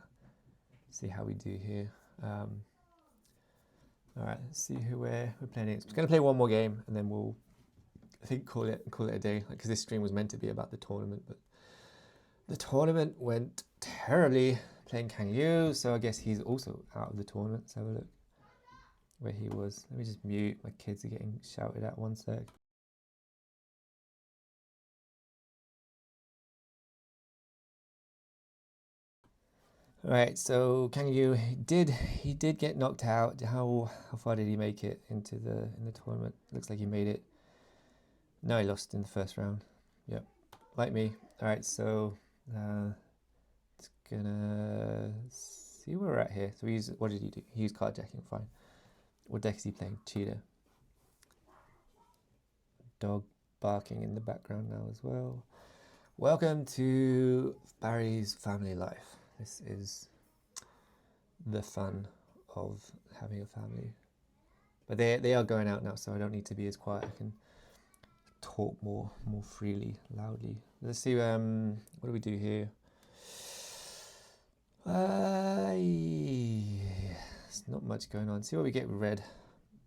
See how we do here. All right, let's see who we're playing against. We're going to play one more game and then we'll, I think, call it a day. Because this stream was meant to be about the tournament, but the tournament went terribly. Playing Kang Yu, so I guess he's also out of the tournament. Let's have a look where he was. Let me just mute. My kids are getting shouted at. One sec. All right, so Kang Yu he did get knocked out. How far did he make it into the tournament? Looks like he made it. No, he lost in the first round. Yep, like me. All right, so it's gonna see where we're at here. So what did he do? He used cardjacking. Fine. What deck is he playing? Cheetah. Dog barking in the background now as well. Welcome to Barry's family life. This is the fun of having a family. But they are going out now, so I don't need to be as quiet. I can talk more freely, loudly. Let's see. What do we do here? There's not much going on. See what we get with red.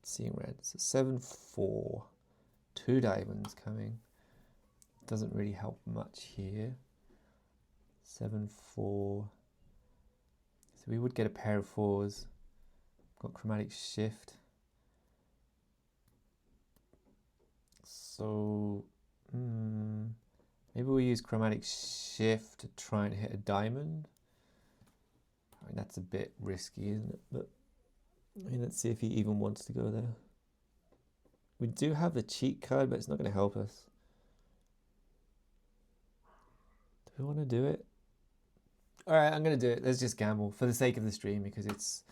Seeing red. So 7-4. 2 diamonds coming. Doesn't really help much here. 7-4. So we would get a pair of 4s. Got chromatic shift. So maybe we'll use chromatic shift to try and hit a diamond. I mean, that's a bit risky, isn't it? But I mean, let's see if he even wants to go there. We do have the cheat card, but it's not going to help us. Do we want to do it? All right, I'm going to do it. Let's just gamble for the sake of the stream because it's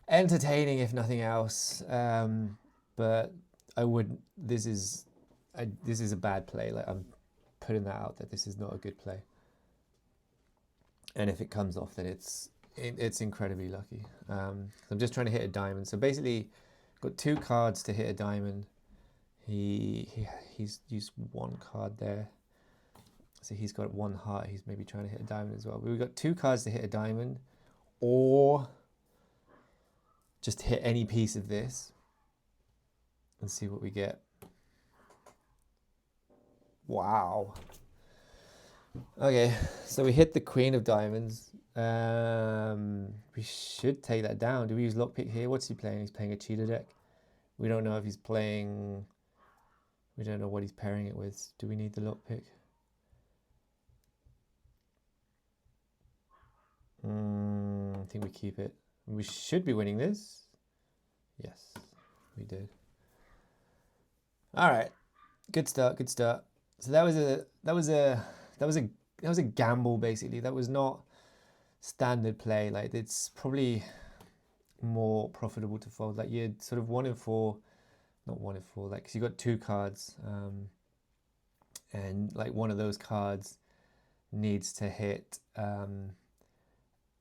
entertaining, if nothing else. But I wouldn't. This is a bad play. Like, I'm putting that out that this is not a good play. And if it comes off, then it's incredibly lucky. I'm just trying to hit a diamond. So basically, got 2 cards to hit a diamond. He's used 1 card there. So he's got 1 heart. He's maybe trying to hit a diamond as well. But we've got 2 cards to hit a diamond, or just hit any piece of this and see what we get. Wow. Okay, so we hit the queen of diamonds. We should take that down. Do we use lockpick here? What's he playing? He's playing a cheetah deck. We don't know if he's playing. We don't know what he's pairing it with. Do we need the lockpick? I think we keep it. We should be winning this. Yes, we did. All right, good start. Good start. So that was a gamble basically. That was not standard play. Like, it's probably more profitable to fold. Like, you're sort of 1 in 4, not 1 in 4. Like, 'cause you got 2 cards, and like one of those cards needs to hit,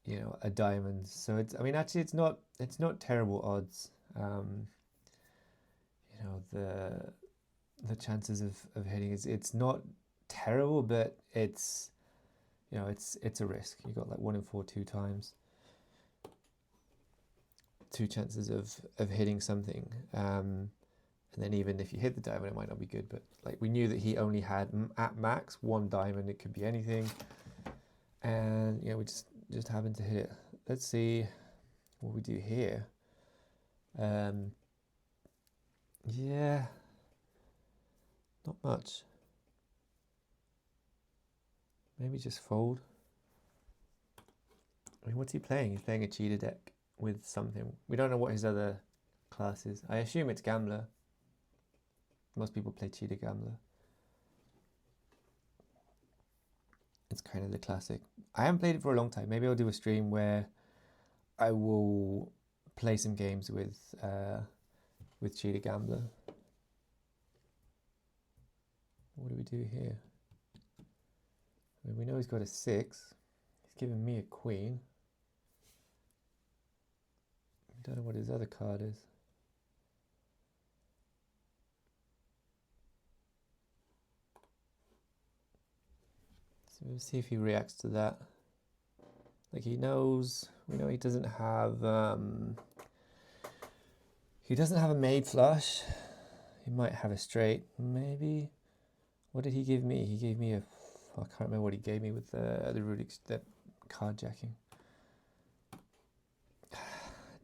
you know, a diamond. So it's, I mean, actually, it's not terrible odds. You know, the chances of hitting it's not terrible, but it's, you know, it's a risk. You got like 1 in 4 2 times. 2 chances of hitting something, and then even if you hit the diamond, it might not be good. But like, we knew that he only had at max 1 diamond. It could be anything, and you know, we just happened to hit it. Let's see what we do here. Yeah, not much. Maybe just fold. I mean, what's he playing? He's playing a cheetah deck with something. We don't know what his other class is. I assume it's gambler. Most people play cheetah gambler. It's kind of the classic. I haven't played it for a long time. Maybe I'll do a stream where I will play some games with cheetah gambler. What do we do here? I mean, we know he's got a 6. He's giving me a queen. I don't know what his other card is. We'll see if he reacts to that. Like he knows, we know he doesn't have a made flush. He might have a straight, maybe. What did he give me? He gave me a, I can't remember what he gave me with the Rubik's, the card jacking. I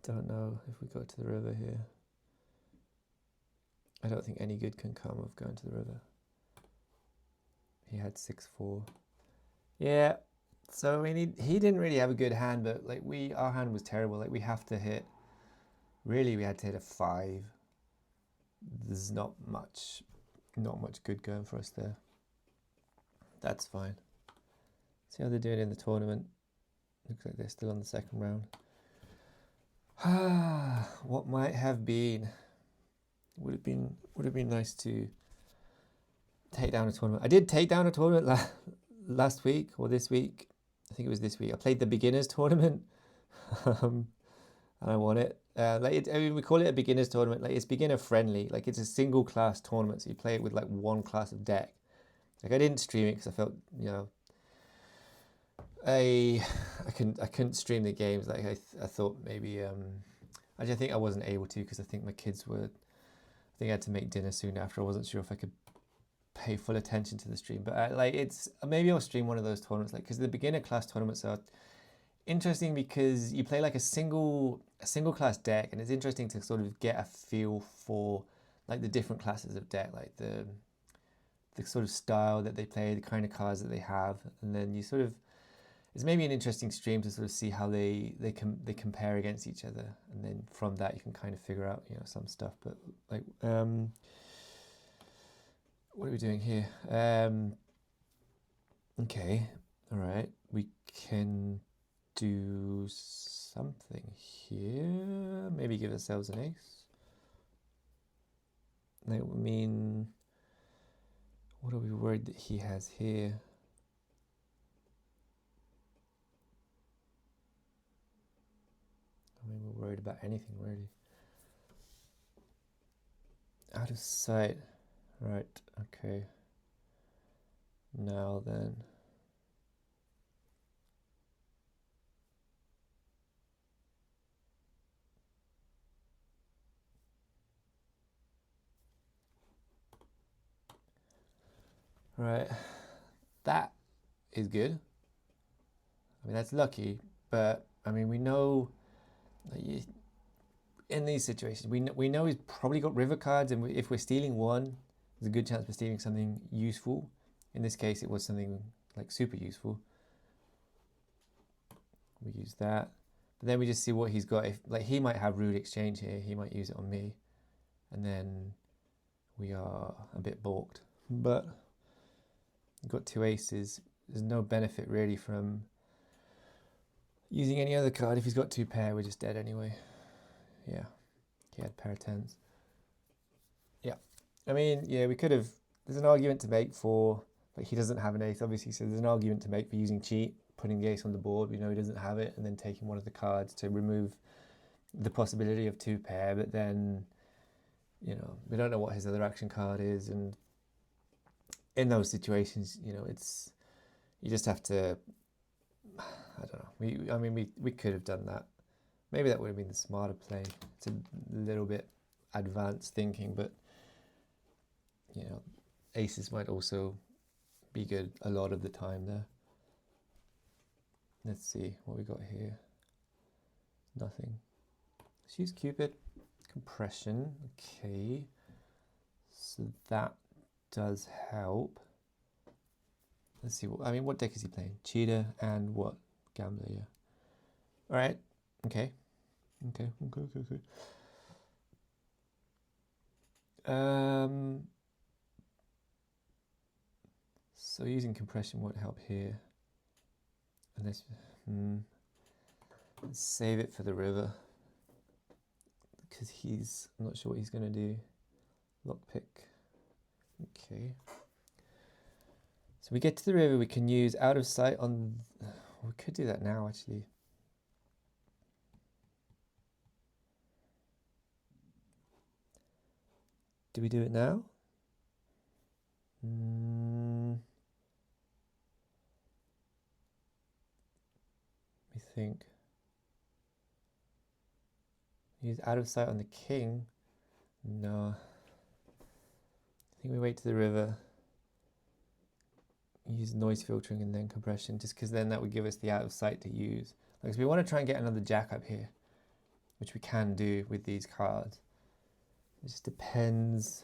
don't know if we go to the river here. I don't think any good can come of going to the river. He had 6-4. Yeah. So I mean, he didn't really have a good hand, but like our hand was terrible. Like we have to hit. Really, we had to hit a 5. There's not much good going for us there. That's fine. See how they're doing in the tournament. Looks like they're still on the second round. What might have been. Would have been nice to take down a tournament. I did take down a tournament last week or this week. I think it was this week. I played the beginners tournament, and I won it. We call it a beginners tournament. Like it's beginner friendly. Like it's a single class tournament, so you play it with like one class of deck. Like I didn't stream it because I felt, I couldn't stream the games. Like I thought maybe actually I think I wasn't able to because I think my kids were. I think I had to make dinner soon after. I wasn't sure if I could pay full attention to the stream, but maybe I'll stream one of those tournaments, like because the beginner class tournaments are interesting because you play like a single class deck, and it's interesting to sort of get a feel for like the different classes of deck, like the sort of style that they play, the kind of cards that they have, and then you sort of, it's maybe an interesting stream to sort of see how they compare against each other, and then from that you can kind of figure out some stuff. But like what are we doing here? Okay, all right, we can do something here. Maybe give ourselves an ace. That would mean, what are we worried that he has here? I mean, we're worried about anything really. Out of sight. Right, okay. Now then. Right, that is good. I mean, that's lucky, but I mean, we know in these situations, we know he's probably got river cards, and if we're stealing one, there's a good chance we're stealing something useful. In this case, it was something like super useful. We use that, but then we just see what he's got. If like he might have rude exchange here, he might use it on me, and then we are a bit balked. But we've got 2 aces. There's no benefit really from using any other card. If he's got 2 pair, we're just dead anyway. Yeah, he had pair of 10s. Yeah, I mean, yeah, we could have. There's an argument to make for, like, he doesn't have an ace, obviously, so there's an argument to make for using cheat, putting the ace on the board. We know he doesn't have it, and then taking one of the cards to remove the possibility of 2 pair. But then, we don't know what his other action card is, and in those situations, it's, you just have to. I don't know. We could have done that. Maybe that would have been the smarter play. It's a little bit advanced thinking, but aces might also be good a lot of the time there. Let's see what we got here. Nothing. Let's use Cupid. Compression. Okay. So that does help. Let's see. What deck is he playing? Cheetah and what? Gambler, yeah. All right. Okay. So using compression won't help here. Unless, let's save it for the river. Because I'm not sure what he's going to do. Lockpick. Okay. So we get to the river, we can use out of sight on, we could do that now actually. Do we do it now? think. Use out of sight on the king. No. I think we wait to the river. Use noise filtering and then compression, just because then that would give us the out of sight to use. Like, so we want to try and get another jack up here, which we can do with these cards. It just depends.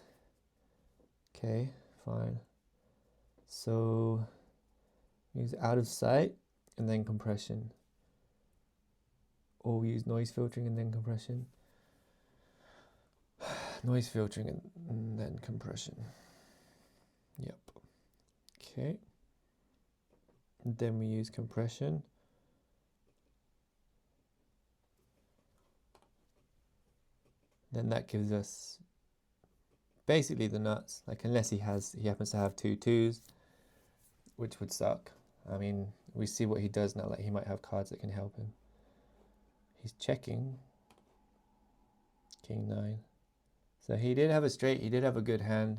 Okay, fine. So use out of sight and then compression. Or we use noise filtering and then compression. Noise filtering and then compression. Yep. Okay. And then we use compression. Then that gives us basically the nuts. Like, unless he happens to have 2 2s, which would suck. I mean, we see what he does now. Like, he might have cards that can help him. He's checking. King 9. So he did have a straight. He did have a good hand.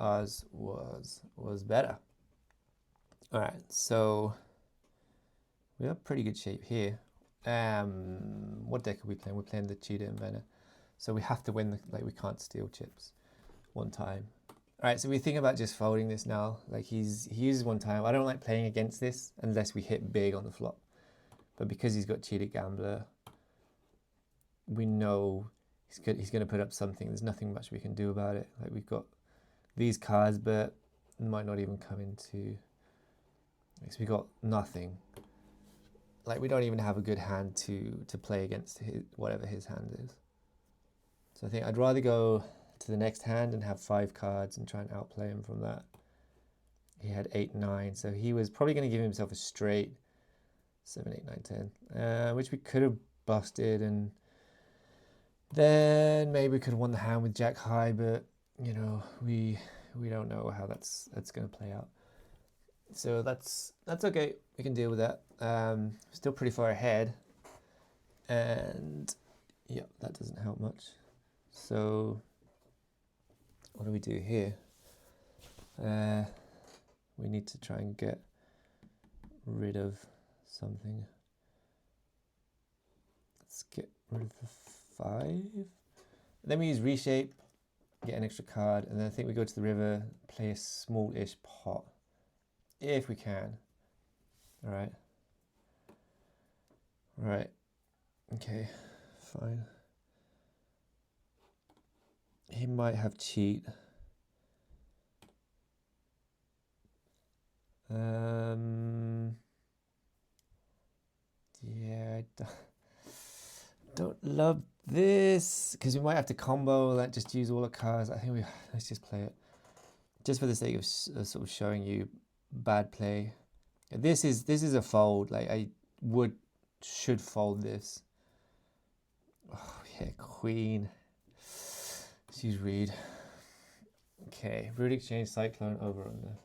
Ours was better. All right, so we have pretty good shape here. What deck are we playing? We're playing the Cheetah Inventor. So we have to win. We can't steal chips one time. All right, so we think about just folding this now. Like, he uses one time. I don't like playing against this unless we hit big on the flop. But because he's got Cheetah Gambler, we know he's going to put up something. There's nothing much we can do about it. Like, we've got these cards, but it might not even come into. So we got nothing. Like, we don't even have a good hand to play against whatever his hand is. So I think I'd rather go to the next hand and have 5 cards and try and outplay him from that. He had 8, 9, so he was probably going to give himself a straight 7, 8, 9, 10, which we could have busted, and then maybe we could have won the hand with Jack High, but you know, we don't know how that's going to play out. So that's okay. We can deal with that. Still pretty far ahead, and yeah, that doesn't help much. So what do we do here? We need to try and get rid of something. Let's get rid of the 5. And then we use reshape, get an extra card, and then I think we go to the river, play a small-ish pot, if we can. All right. Right. Okay, fine. He might have cheat. Yeah, I don't love this, because we might have to combo, like just use all the cards. I think let's just play it. Just for the sake of sort of showing you bad play. This is a fold. Like, I should fold this. Oh yeah, queen. She's read. Okay, Root Exchange, Cyclone, over under.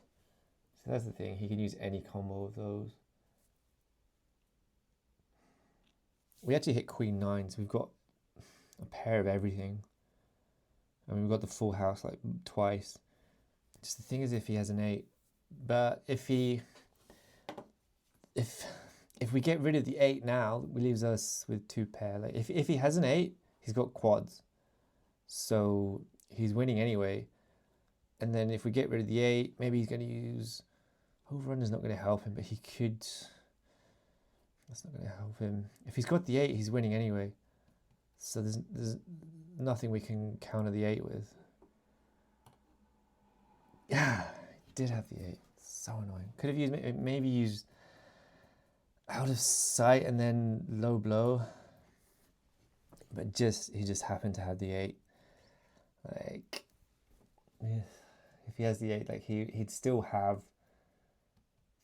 So that's the thing. He can use any combo of those. We actually hit Queen 9, so we've got a pair of everything. I mean, we've got the full house like twice. Just the thing is, if he has an 8, but if we get rid of the 8 now, it leaves us with 2 pair. Like, if he has an 8, he's got quads, so he's winning anyway. And then if we get rid of the 8, maybe he's going to use Overrunner's not going to help him, but he could. That's not going to help him. If he's got the 8, he's winning anyway. So there's nothing we can counter the 8 with. Yeah, he did have the 8. So annoying. Could have used maybe used out of sight and then low blow. But he just happened to have the 8. Like, if he has the 8, like he'd still have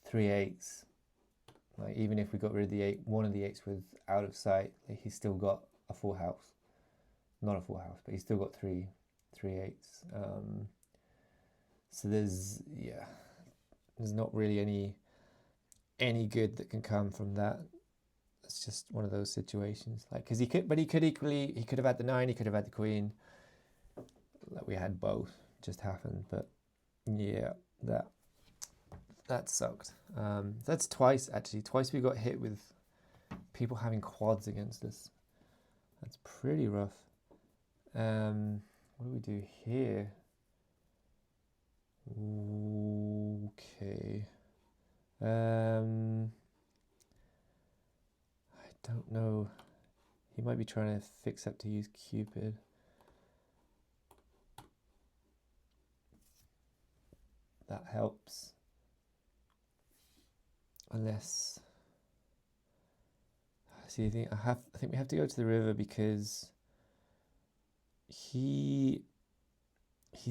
3 8s. Like, even if we got rid of the 8, one of the 8s with out of sight, like, he's still got a full house. Not a full house, but he's still got 3 8s. So there's not really any good that can come from that. It's just one of those situations. Like, because he could have had the 9, he could have had the queen. Like, we had both, just happened. But yeah, that sucked. That's twice, actually. Twice we got hit with people having quads against us. That's pretty rough. What do we do here? Okay. I don't know. He might be trying to fix up to use Cupid. That helps. Unless, see, I think we have to go to the river because he's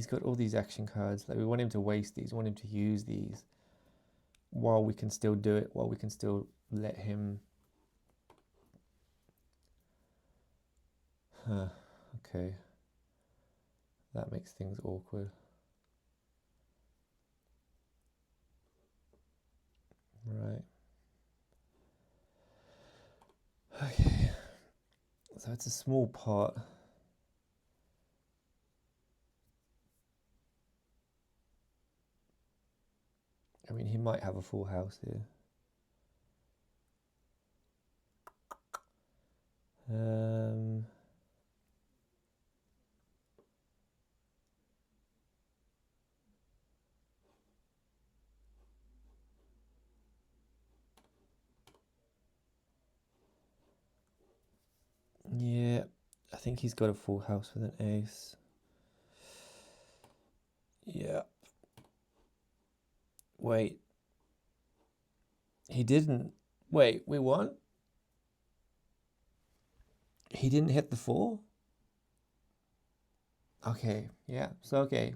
got all these action cards. Like, we want him to waste these, we want him to use these while we can still do it, while we can still let him. Okay. That makes things awkward. Right. Okay. So it's a small pot. I mean, he might have a full house here. Yeah, I think he's got a full house with an ace. Yeah. Wait. He didn't. Wait, we won? He didn't hit the 4? Okay, yeah. So, okay.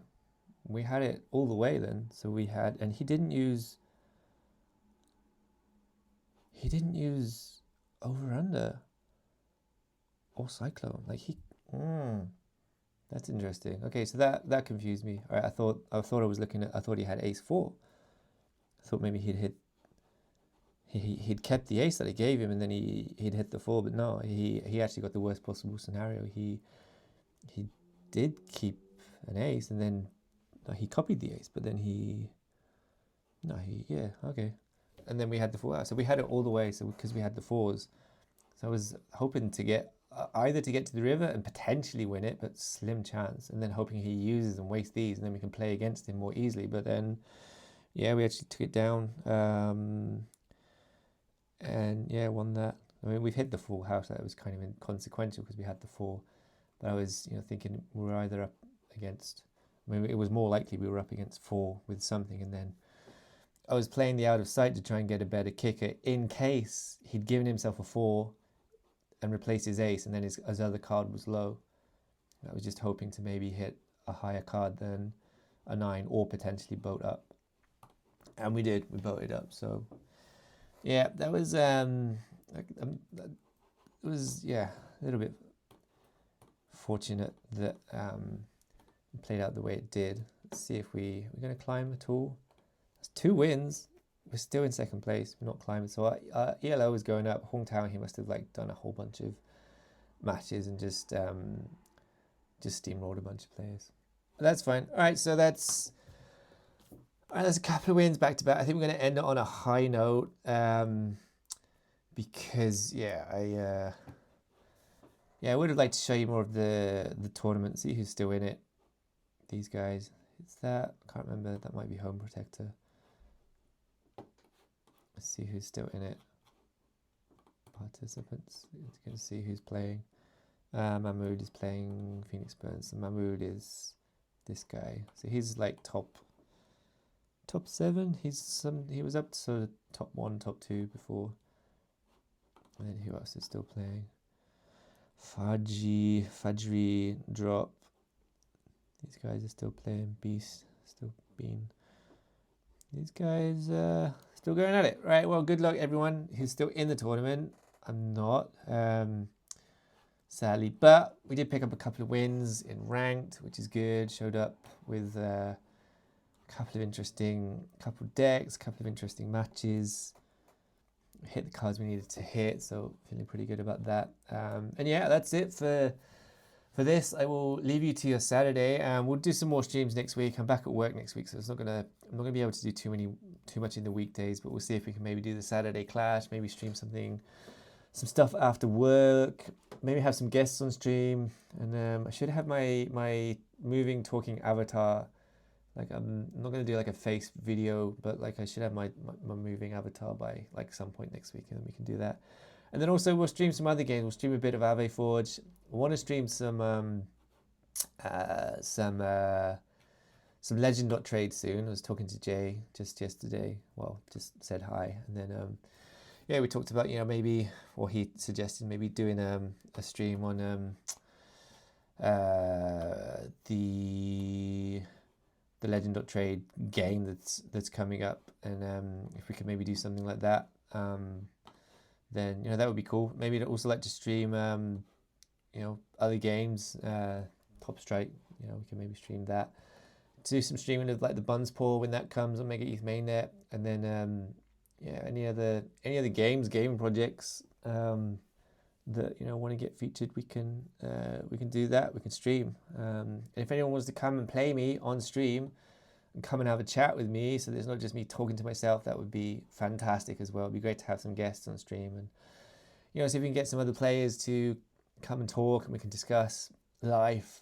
We had it all the way then. So we had, and he didn't use over under or cyclone. Like that's interesting. Okay, so that confused me. All right, I thought I was looking at, I thought he had ace 4. I thought maybe he'd kept the ace that I gave him and then he'd hit the 4, but no, he actually got the worst possible scenario. He did keep an ace and then he copied the ace, but then yeah, okay. And then we had the 4 so we had it all the way, so because we had the 4s. So I was hoping to get either to get to the river and potentially win it, but slim chance, and then hoping he uses and wastes these and then we can play against him more easily. But then yeah, we actually took it down, and yeah, won that. I mean, we've hit the full house. That was kind of inconsequential because we had the 4, but I was thinking we were either up against, I mean, it was more likely we were up against 4 with something, and then I was playing the out of sight to try and get a better kicker in case he'd given himself a 4 and replaced his ace, and then his other card was low. I was just hoping to maybe hit a higher card than a 9 or potentially boat up. And we did. We boated up. So yeah, that was it was a little bit fortunate that it played out the way it did. Let's see if we're going to climb at all. That's 2 wins. We're still in second place. We're not climbing. So our ELO is going up. Hong Tao, he must have done a whole bunch of matches and just steamrolled a bunch of players. But that's fine. All right, so that's a couple of wins back to back. I think we're going to end it on a high note because I would have liked to show you more of the tournament, see who's still in it. These guys. It's that. I can't remember. That might be Home Protector. Let's see who's still in it. Participants. You can see who's playing. Mahmood is playing Phoenix Burns. And Mahmood is this guy. So he's top 7. He was up to top 1, top 2 before. And then who else is still playing? Fajri, Drop. These guys are still playing. Beast, still being. These guys still going at it. Right, well, good luck everyone who's still in the tournament. I'm not, sadly. But we did pick up a couple of wins in ranked, which is good. Showed up with a couple of decks, couple of interesting matches. Hit the cards we needed to hit, so feeling pretty good about that. And yeah, that's it for this. I will leave you to your Saturday, and we'll do some more streams next week. I'm back at work next week, so I'm not gonna be able to do too much in the weekdays, but we'll see if we can maybe do the Saturday clash, maybe stream something some stuff after work. Maybe have some guests on stream, and I should have my moving talking avatar. Like I'm not gonna do like a face video, but like I should have my moving avatar by like some point next week, and then we can do that. And then also we'll stream some other games. We'll stream a bit of Ave Forge. I want to stream some legend.trade soon. I was talking to Jay just yesterday. Well, just said hi, and then yeah, we talked about, you know, maybe, or he suggested maybe doing a stream on the legend.trade game that's coming up, and if we could maybe do something like that, then, you know, that would be cool. Maybe I'd also like to stream you know, other games, Top Strike, you know, we can maybe stream that. Do some streaming of like the Buns Pool when that comes on Mega ETH Mainnet, and then yeah, any other gaming projects that, you know, want to get featured, we can do that. We can stream. And if anyone wants to come and play me on stream and come and have a chat with me, so there's not just me talking to myself, that would be fantastic as well. It'd be great to have some guests on stream, and, you know, see if we can get some other players to come and talk, and we can discuss life,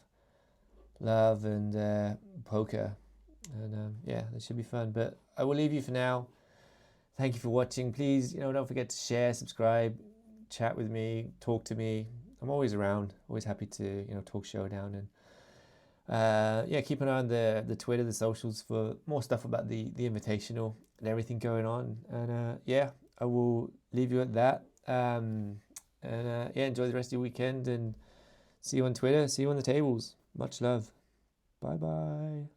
love, and poker. And yeah, that should be fun. But I will leave you for now. Thank you for watching. Please, you know, don't forget to share, subscribe, chat with me, talk to me. I'm always around, always happy to, you know, talk showdown. And yeah, keep an eye on the Twitter, the socials, for more stuff about the Invitational and everything going on. And yeah, I will leave you at that. And yeah, enjoy the rest of your weekend, and see you on Twitter, see you on the tables. Much love. Bye bye.